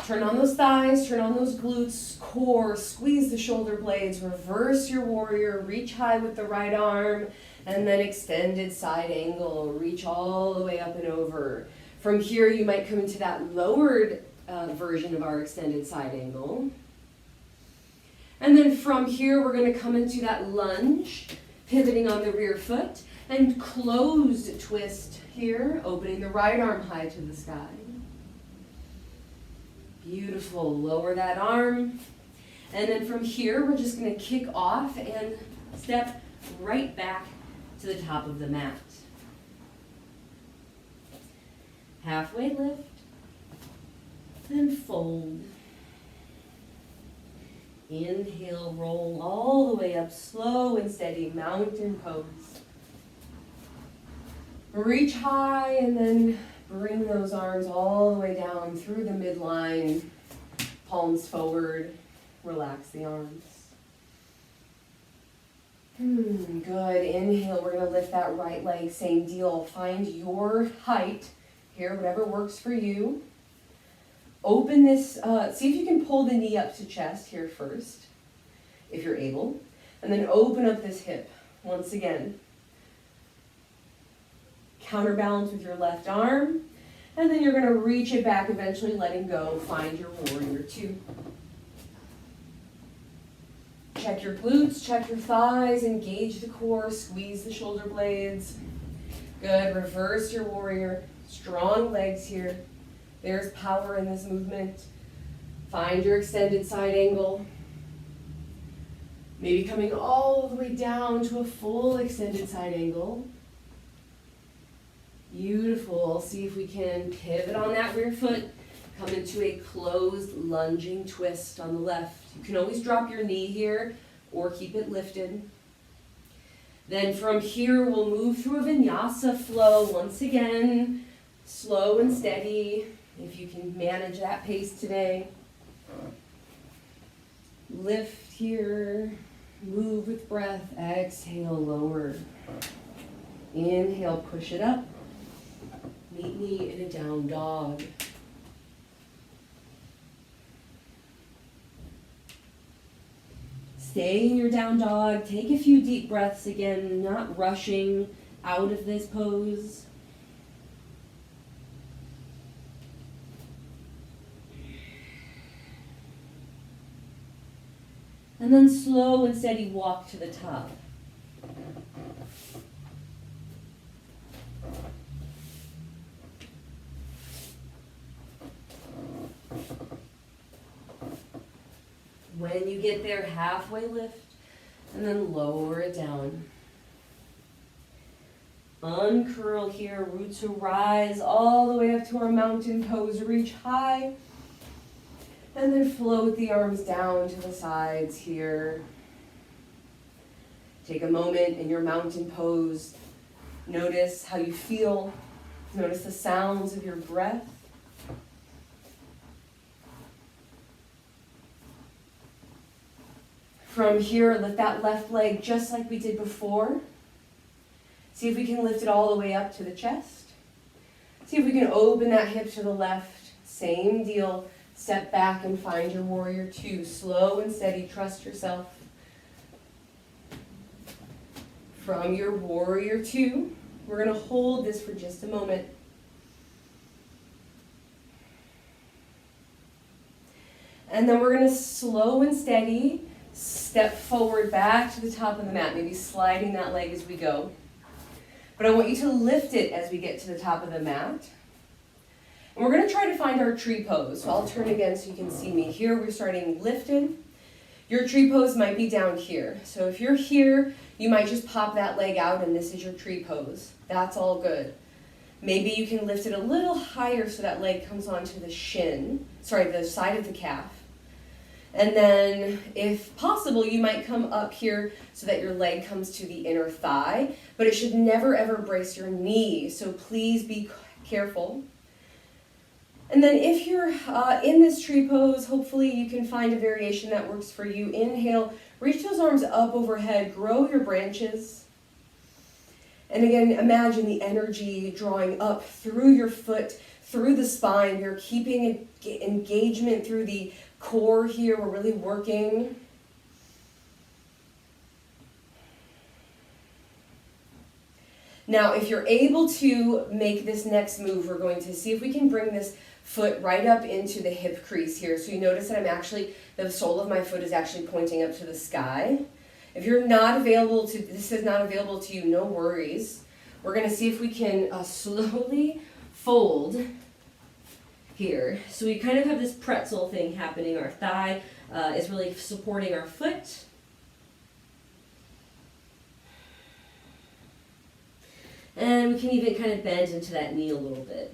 Turn on those thighs, turn on those glutes, core, squeeze the shoulder blades, reverse your warrior, reach high with the right arm, and then extended side angle, reach all the way up and over. From here, you might come into that lowered version of our extended side angle. And then from here, we're going to come into that lunge, pivoting on the rear foot, and closed twist here, opening the right arm high to the sky. Beautiful. Lower that arm. And then from here, we're just going to kick off and step right back to the top of the mat. Halfway lift, then fold. Inhale, roll all the way up, slow and steady, mountain pose. Reach high and then bring those arms all the way down through the midline, palms forward, relax the arms. Good, inhale, we're gonna lift that right leg, same deal. Find your height here, whatever works for you. Open this, see if you can pull the knee up to chest here first, if you're able. And then open up this hip, once again. Counterbalance with your left arm. And then you're gonna reach it back, eventually letting go. Find your warrior two. Check your glutes, check your thighs, engage the core, squeeze the shoulder blades. Good, reverse your warrior. Strong legs here. There's power in this movement. Find your extended side angle. Maybe coming all the way down to a full extended side angle. Beautiful. See if we can pivot on that rear foot. Come into a closed lunging twist on the left. You can always drop your knee here or keep it lifted. Then from here, we'll move through a vinyasa flow once again. Slow and steady, if you can manage that pace today. Lift here, move with breath, exhale, lower. Inhale, push it up. Meet me in a down dog. Stay in your down dog. Take a few deep breaths again, not rushing out of this pose. And then slow and steady walk to the top. When you get there, halfway lift, and then lower it down. Uncurl here, root to rise all the way up to our mountain pose. Reach high, and then float the arms down to the sides here. Take a moment in your mountain pose. Notice how you feel. Notice the sounds of your breath. From here, lift that left leg just like we did before. See if we can lift it all the way up to the chest. See if we can open that hip to the left. Same deal. Step back and find your warrior two. Slow and steady. Trust yourself. From your warrior two, we're going to hold this for just a moment. And then we're going to slow and steady step forward back to the top of the mat, maybe sliding that leg as we go. But I want you to lift it as we get to the top of the mat. And we're going to try to find our tree pose. So I'll turn again so you can see me. Here we're starting lifted. Your tree pose might be down here. So if you're here, you might just pop that leg out and this is your tree pose. That's all good. Maybe you can lift it a little higher so that leg comes onto the the side of the calf. And then, if possible, you might come up here so that your leg comes to the inner thigh, but it should never ever brace your knee, so please be careful. And then if you're in this tree pose, hopefully you can find a variation that works for you. Inhale, reach those arms up overhead, grow your branches. And again, imagine the energy drawing up through your foot, through the spine. You're keeping engagement through the core here. We're really working. Now, if you're able to make this next move, we're going to see if we can bring this foot right up into the hip crease here. So you notice that the sole of my foot is actually pointing up to the sky. If you're not available to, this is not available to you, no worries. We're going to see if we can slowly fold here. So we kind of have this pretzel thing happening. Our thigh is really supporting our foot. And we can even kind of bend into that knee a little bit.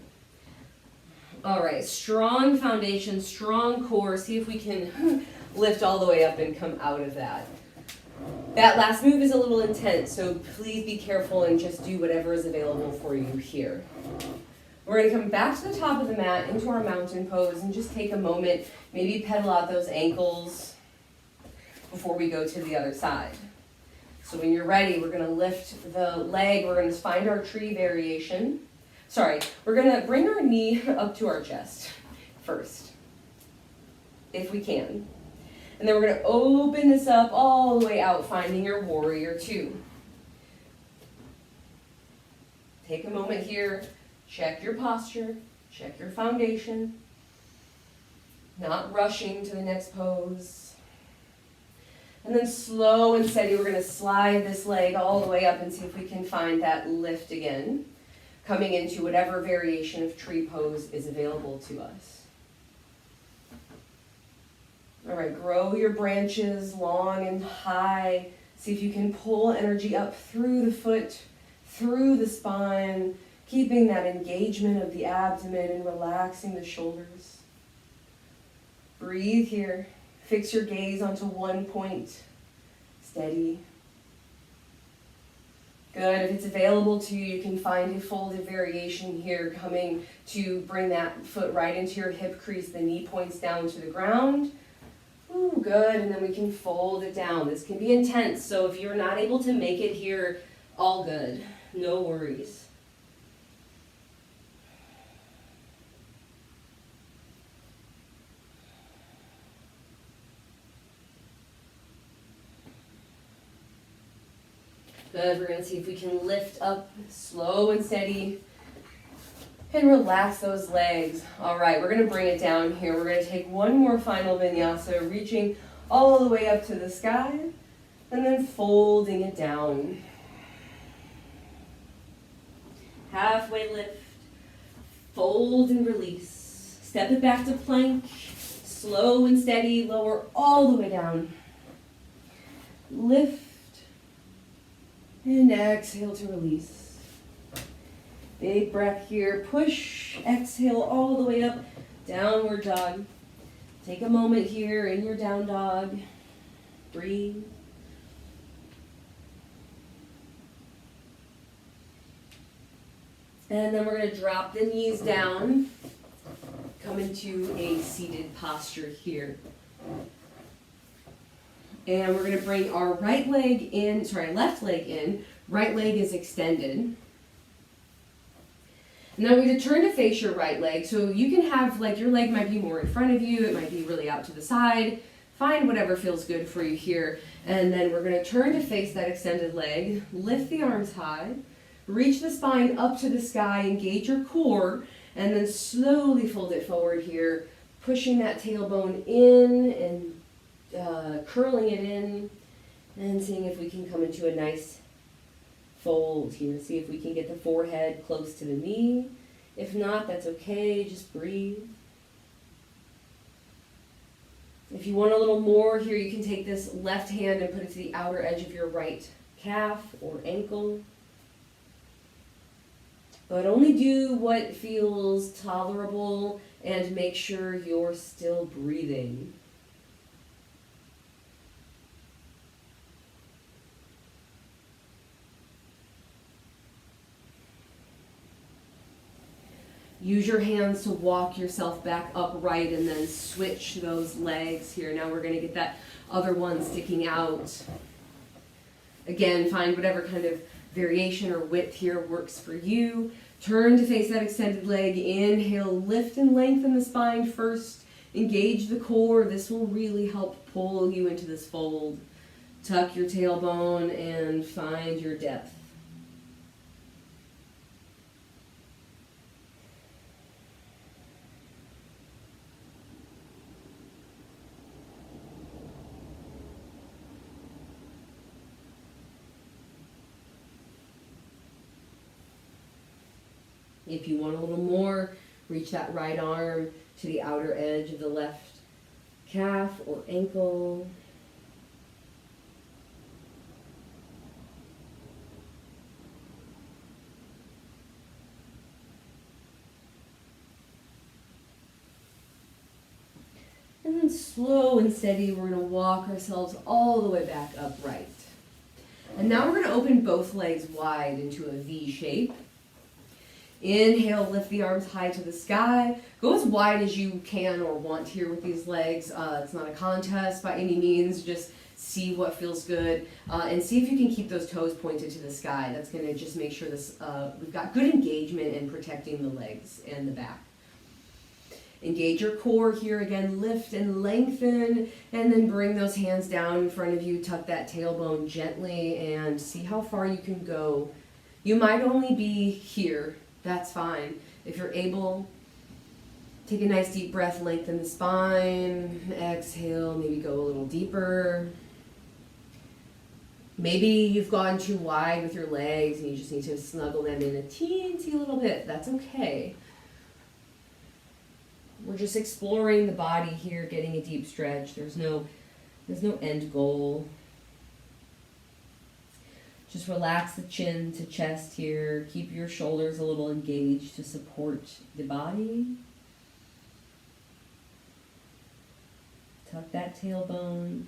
All right, strong foundation, strong core. See if we can lift all the way up and come out of that. That last move is a little intense, so please be careful and just do whatever is available for you here. We're going to come back to the top of the mat into our mountain pose and just take a moment, maybe pedal out those ankles before we go to the other side. So when you're ready, we're going to lift the leg, we're going to find our tree variation. Sorry, we're going to bring our knee up to our chest first, if we can. And then we're going to open this up all the way out, finding your warrior two. Take a moment here, check your posture, check your foundation. Not rushing to the next pose. And then slow and steady, we're going to slide this leg all the way up and see if we can find that lift again, coming into whatever variation of tree pose is available to us. All right, grow your branches long and high. See if you can pull energy up through the foot, through the spine, keeping that engagement of the abdomen and relaxing the shoulders. Breathe here. Fix your gaze onto one point. Steady. Good. If it's available to you, you can find a folded variation here, coming to bring that foot right into your hip crease. The knee points down to the ground. Ooh, good. And then we can fold it down. This can be intense, so if you're not able to make it here, all good. No worries. Good. We're going to see if we can lift up slow and steady and relax those legs. All right, we're going to bring it down here. We're going to take one more final vinyasa, reaching all the way up to the sky and then folding it down. Halfway lift, fold and release. Step it back to plank, slow and steady, lower all the way down. Lift. And exhale to release. Big breath here. Push, exhale all the way up. Downward dog. Take a moment here in your down dog. Breathe. And then we're going to drop the knees down. Come into a seated posture here. And we're going to bring our left leg in, right leg is extended. Now we're going to turn to face your right leg, so you can have, your leg might be more in front of you, it might be really out to the side. Find whatever feels good for you here. And then we're going to turn to face that extended leg, lift the arms high, reach the spine up to the sky, engage your core, and then slowly fold it forward here, pushing that tailbone in and curling it in and seeing if we can come into a nice fold here. See if we can get the forehead close to the knee. If not, that's okay. Just breathe. If you want a little more here, you can take this left hand and put it to the outer edge of your right calf or ankle. But only do what feels tolerable and make sure you're still breathing. Use your hands to walk yourself back upright and then switch those legs here. Now we're going to get that other one sticking out. Again, find whatever kind of variation or width here works for you. Turn to face that extended leg. Inhale, lift and lengthen the spine first. Engage the core. This will really help pull you into this fold. Tuck your tailbone and find your depth. If you want a little more, reach that right arm to the outer edge of the left calf or ankle. And And slow and steady, we're going to walk ourselves all the way back upright. And now we're going to open both legs wide into a V shape. Inhale, lift the arms high to the sky. Go as wide as you can or want here with these legs. It's not a contest by any means. Just see what feels good. And see if you can keep those toes pointed to the sky. That's going to just make sure we've got good engagement in protecting the legs and the back. Engage your core here again, lift and lengthen, and then bring those hands down in front of you, tuck that tailbone gently, and see how far you can go. You might only be here, that's fine. If you're able, take a nice deep breath, lengthen the spine, exhale, maybe go a little deeper. Maybe you've gone too wide with your legs and you just need to snuggle them in a teensy little bit, that's okay. We're just exploring the body here, getting a deep stretch. There's no end goal. Just relax the chin to chest here. Keep your shoulders a little engaged to support the body. Tuck that tailbone.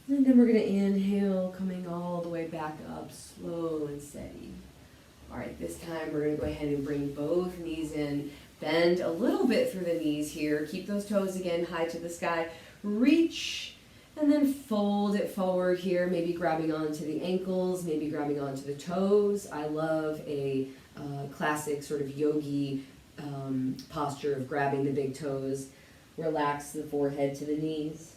And then we're going to inhale, coming all the way back up, slow and steady. All right, this time we're going to go ahead and bring both knees in. Bend a little bit through the knees here. Keep those toes again high to the sky. Reach and then fold it forward here, maybe grabbing onto the ankles, maybe grabbing onto the toes. I love a classic sort of yogi posture of grabbing the big toes. Relax the forehead to the knees.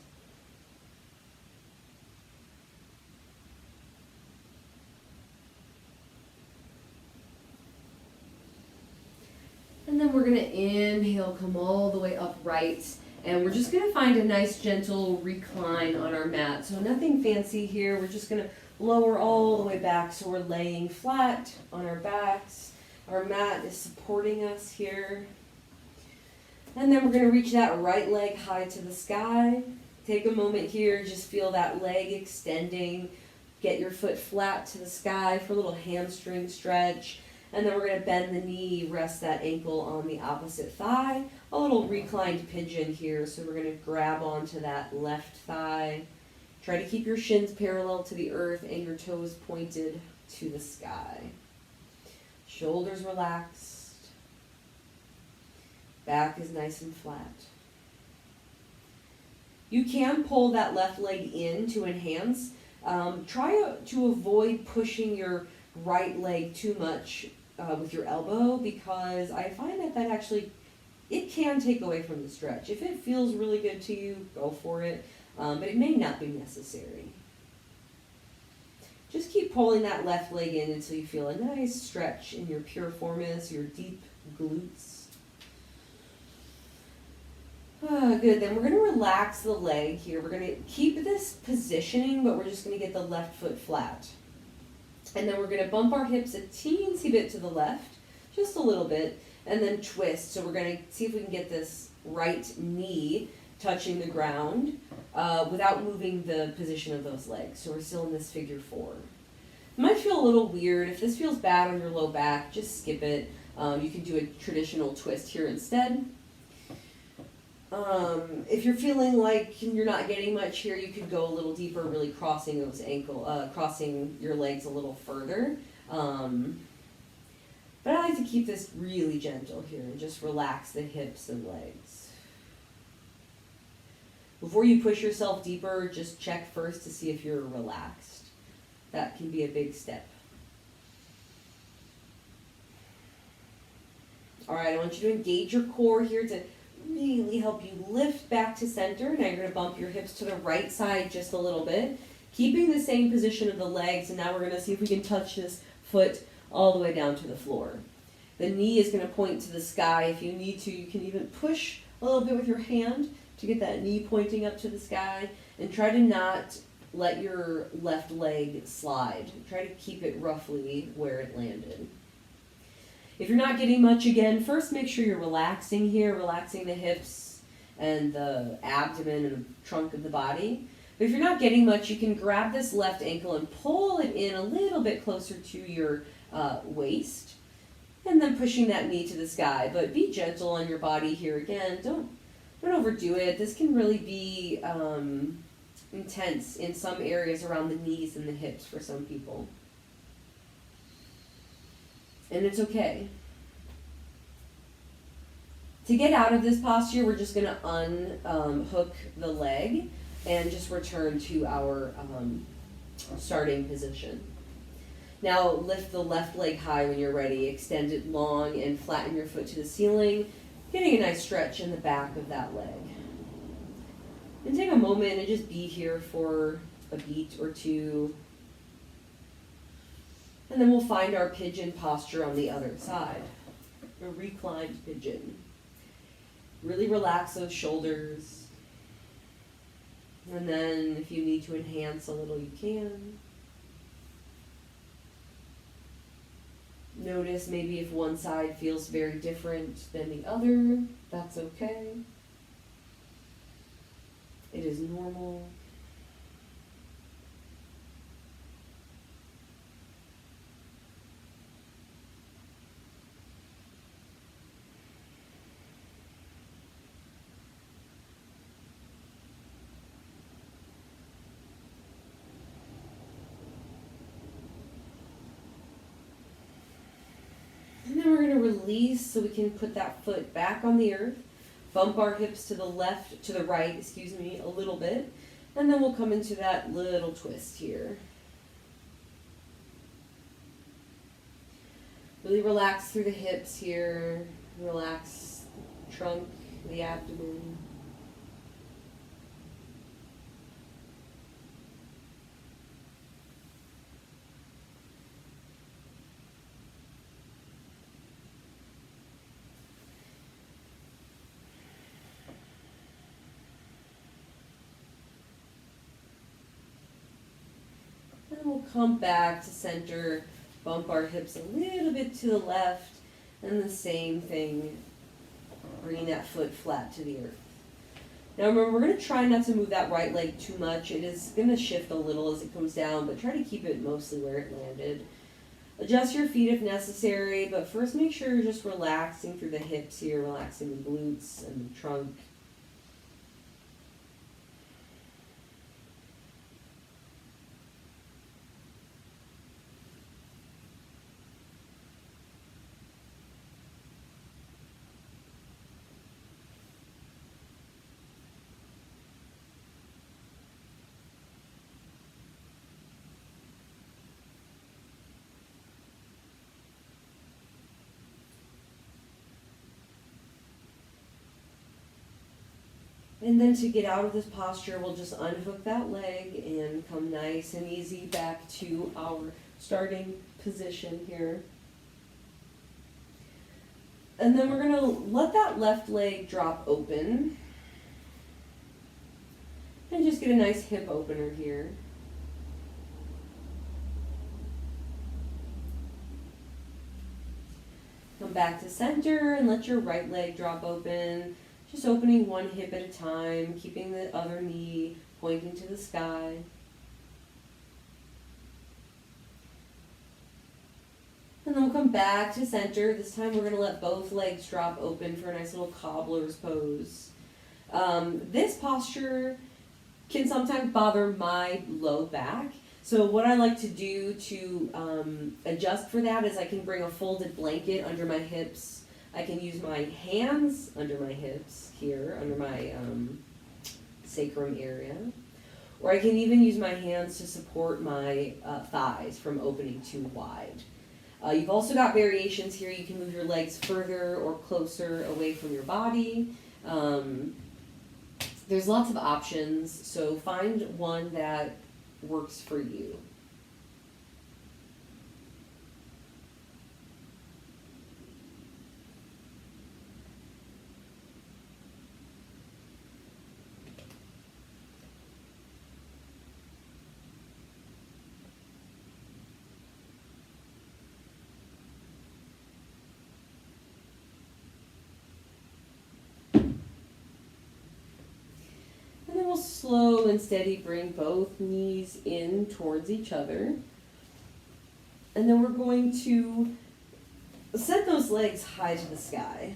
And then we're going to inhale, come all the way upright. And we're just going to find a nice gentle recline on our mat. So nothing fancy here. We're just going to lower all the way back so we're laying flat on our backs. Our mat is supporting us here. And then we're going to reach that right leg high to the sky. Take a moment here, just feel that leg extending. Get your foot flat to the sky for a little hamstring stretch. And then we're going to bend the knee, rest that ankle on the opposite thigh. A little reclined pigeon here. So we're going to grab onto that left thigh. Try to keep your shins parallel to the earth and your toes pointed to the sky. Shoulders relaxed. Back is nice and flat. You can pull that left leg in to enhance. Try to avoid pushing your right leg too much with your elbow, because I find that actually, it can take away from the stretch. If it feels really good to you, go for it, but it may not be necessary. Just keep pulling that left leg in until you feel a nice stretch in your piriformis, your deep glutes. Good, then we're going to relax the leg here. We're going to keep this positioning, but we're just going to get the left foot flat. And then we're going to bump our hips a teensy bit to the left, just a little bit, and then twist. So we're going to see if we can get this right knee touching the ground without moving the position of those legs. So we're still in this figure 4. It might feel a little weird. If this feels bad on your low back, just skip it. You can do a traditional twist here instead. If you're feeling like you're not getting much here, you could go a little deeper, really crossing those crossing your legs a little further. But I like to keep this really gentle here and just relax the hips and legs. Before you push yourself deeper, just check first to see if you're relaxed. That can be a big step. All right, I want you to engage your core here to really help you lift back to center. Now you're going to bump your hips to the right side just a little bit, keeping the same position of the legs. And now we're going to see if we can touch this foot all the way down to the floor. The knee is going to point to the sky. If you need to, you can even push a little bit with your hand to get that knee pointing up to the sky. And try to not let your left leg slide. Try to keep it roughly where it landed. If you're not getting much, again, first make sure you're relaxing here, relaxing the hips and the abdomen and the trunk of the body. But if you're not getting much, you can grab this left ankle and pull it in a little bit closer to your waist. And then pushing that knee to the sky. But be gentle on your body here again. Don't overdo it. This can really be intense in some areas around the knees and the hips for some people. And it's okay. To get out of this posture, we're just going to unhook the leg and just return to our starting position. Now lift the left leg high when you're ready. Extend it long and flatten your foot to the ceiling, getting a nice stretch in the back of that leg. And take a moment and just be here for a beat or two. And then we'll find our pigeon posture on the other side. A reclined pigeon. Really relax those shoulders. And then if you need to enhance a little, you can. Notice maybe if one side feels very different than the other, that's okay. It is normal. And then we're going to release so we can put that foot back on the earth. Bump our hips to the right, a little bit. And then we'll come into that little twist here. Really relax through the hips here. Relax the trunk, the abdomen. We'll come back to center, bump our hips a little bit to the left, and the same thing, bringing that foot flat to the earth. Now remember, we're going to try not to move that right leg too much. It is going to shift a little as it comes down, but try to keep it mostly where it landed. Adjust your feet if necessary, but first make sure you're just relaxing through the hips here, relaxing the glutes and the trunk. And then to get out of this posture, we'll just unhook that leg and come nice and easy back to our starting position here. And then we're going to let that left leg drop open. And just get a nice hip opener here. Come back to center and let your right leg drop open. Just opening one hip at a time, keeping the other knee pointing to the sky. And then we'll come back to center. This time we're going to let both legs drop open for a nice little cobbler's pose. This posture can sometimes bother my low back. So what I like to do to adjust for that is I can bring a folded blanket under my hips. I can use my hands under my hips here, under my sacrum area. Or I can even use my hands to support my thighs from opening too wide. You've also got variations here. You can move your legs further or closer away from your body. There's lots of options, so find one that works for you. Slow and steady, bring both knees in towards each other. And then we're going to set those legs high to the sky.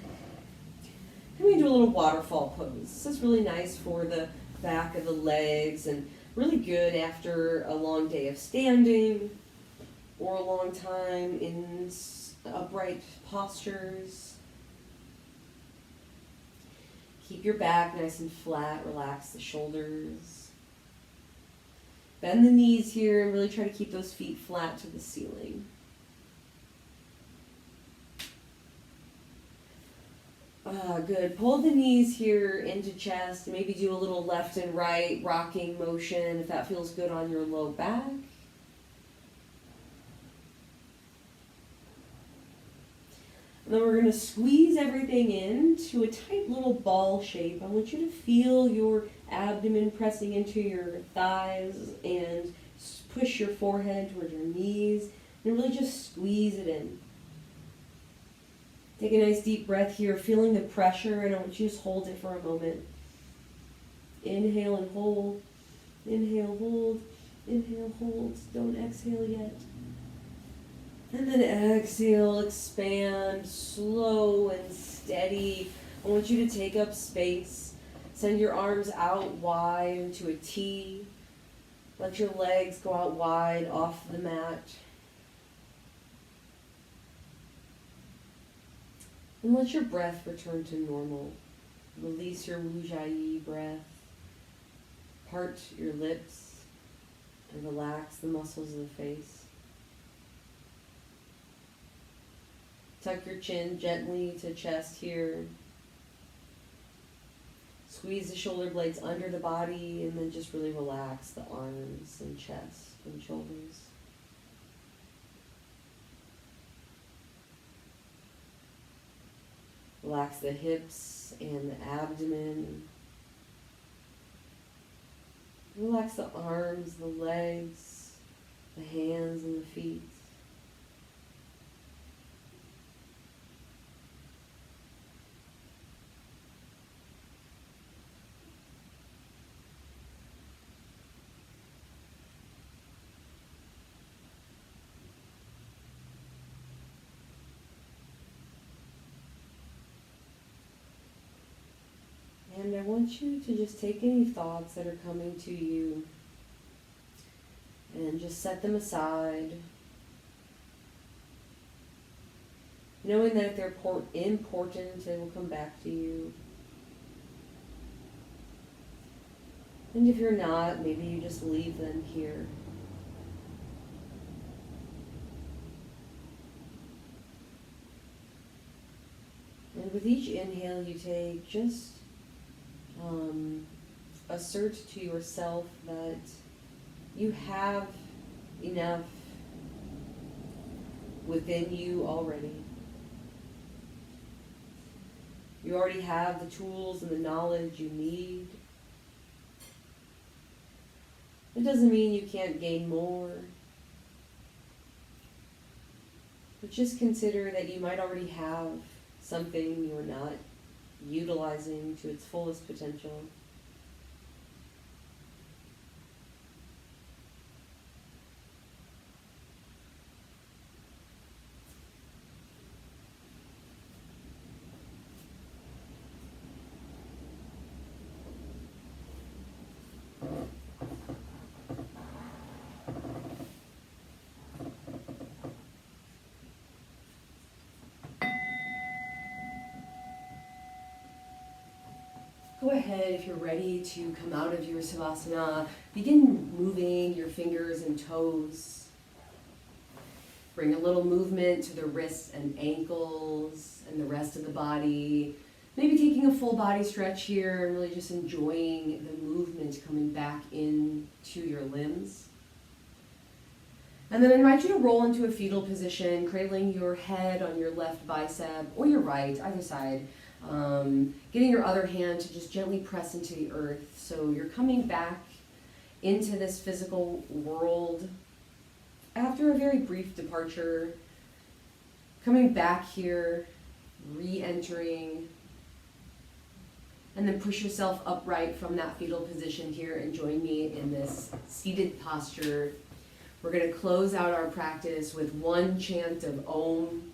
Coming into a little waterfall pose. This is really nice for the back of the legs and really good after a long day of standing or a long time in upright postures. Keep your back nice and flat, relax the shoulders. Bend the knees here and really try to keep those feet flat to the ceiling. Good. Pull the knees here into chest. Maybe do a little left and right rocking motion if that feels good on your low back. And then we're going to squeeze everything into a tight little ball shape. I want you to feel your abdomen pressing into your thighs and push your forehead towards your knees and really just squeeze it in. Take a nice deep breath here, feeling the pressure, and I want you to just hold it for a moment. Inhale and hold. Inhale, hold. Inhale, hold. Don't exhale yet. And then exhale, expand, slow and steady. I want you to take up space. Send your arms out wide into a T. Let your legs go out wide off the mat. And let your breath return to normal. Release your Ujjayi breath. Part your lips and relax the muscles of the face. Tuck your chin gently to chest here. Squeeze the shoulder blades under the body and then just really relax the arms and chest and shoulders. Relax the hips and the abdomen. Relax the arms, the legs, the hands and the feet. And I want you to just take any thoughts that are coming to you and just set them aside, knowing that if they're important, they will come back to you. And if you're not, maybe you just leave them here. And with each inhale you take, just assert to yourself that you have enough within you already. You already have the tools and the knowledge you need. It doesn't mean you can't gain more, but just consider that you might already have something you're not utilizing to its fullest potential. Go ahead, if you're ready to come out of your Savasana, begin moving your fingers and toes. Bring a little movement to the wrists and ankles and the rest of the body. Maybe taking a full body stretch here and really just enjoying the movement coming back into your limbs. And then I invite you to roll into a fetal position, cradling your head on your left bicep or your right, either side. Getting your other hand to just gently press into the earth. So you're coming back into this physical world after a very brief departure. Coming back here, re-entering, and then push yourself upright from that fetal position here and join me in this seated posture. We're going to close out our practice with one chant of Om.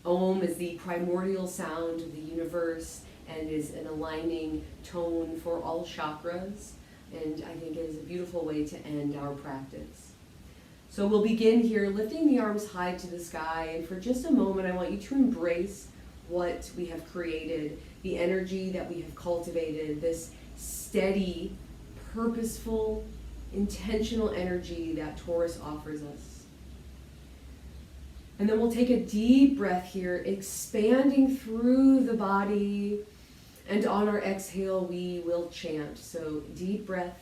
Om is the primordial sound of the universe and is an aligning tone for all chakras, and I think it is a beautiful way to end our practice. So we'll begin here lifting the arms high to the sky, and for just a moment I want you to embrace what we have created, the energy that we have cultivated, this steady, purposeful, intentional energy that Taurus offers us. And then we'll take a deep breath here, expanding through the body, and on our exhale we will chant. So deep breath.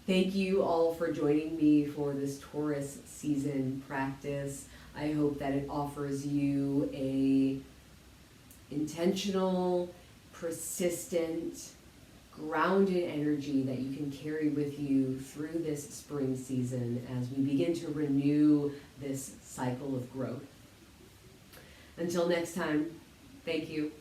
Thank you all for joining me for this Taurus season practice. I hope that it offers you a intentional, persistent, grounded energy that you can carry with you through this spring season as we begin to renew this cycle of growth. Until next time, thank you.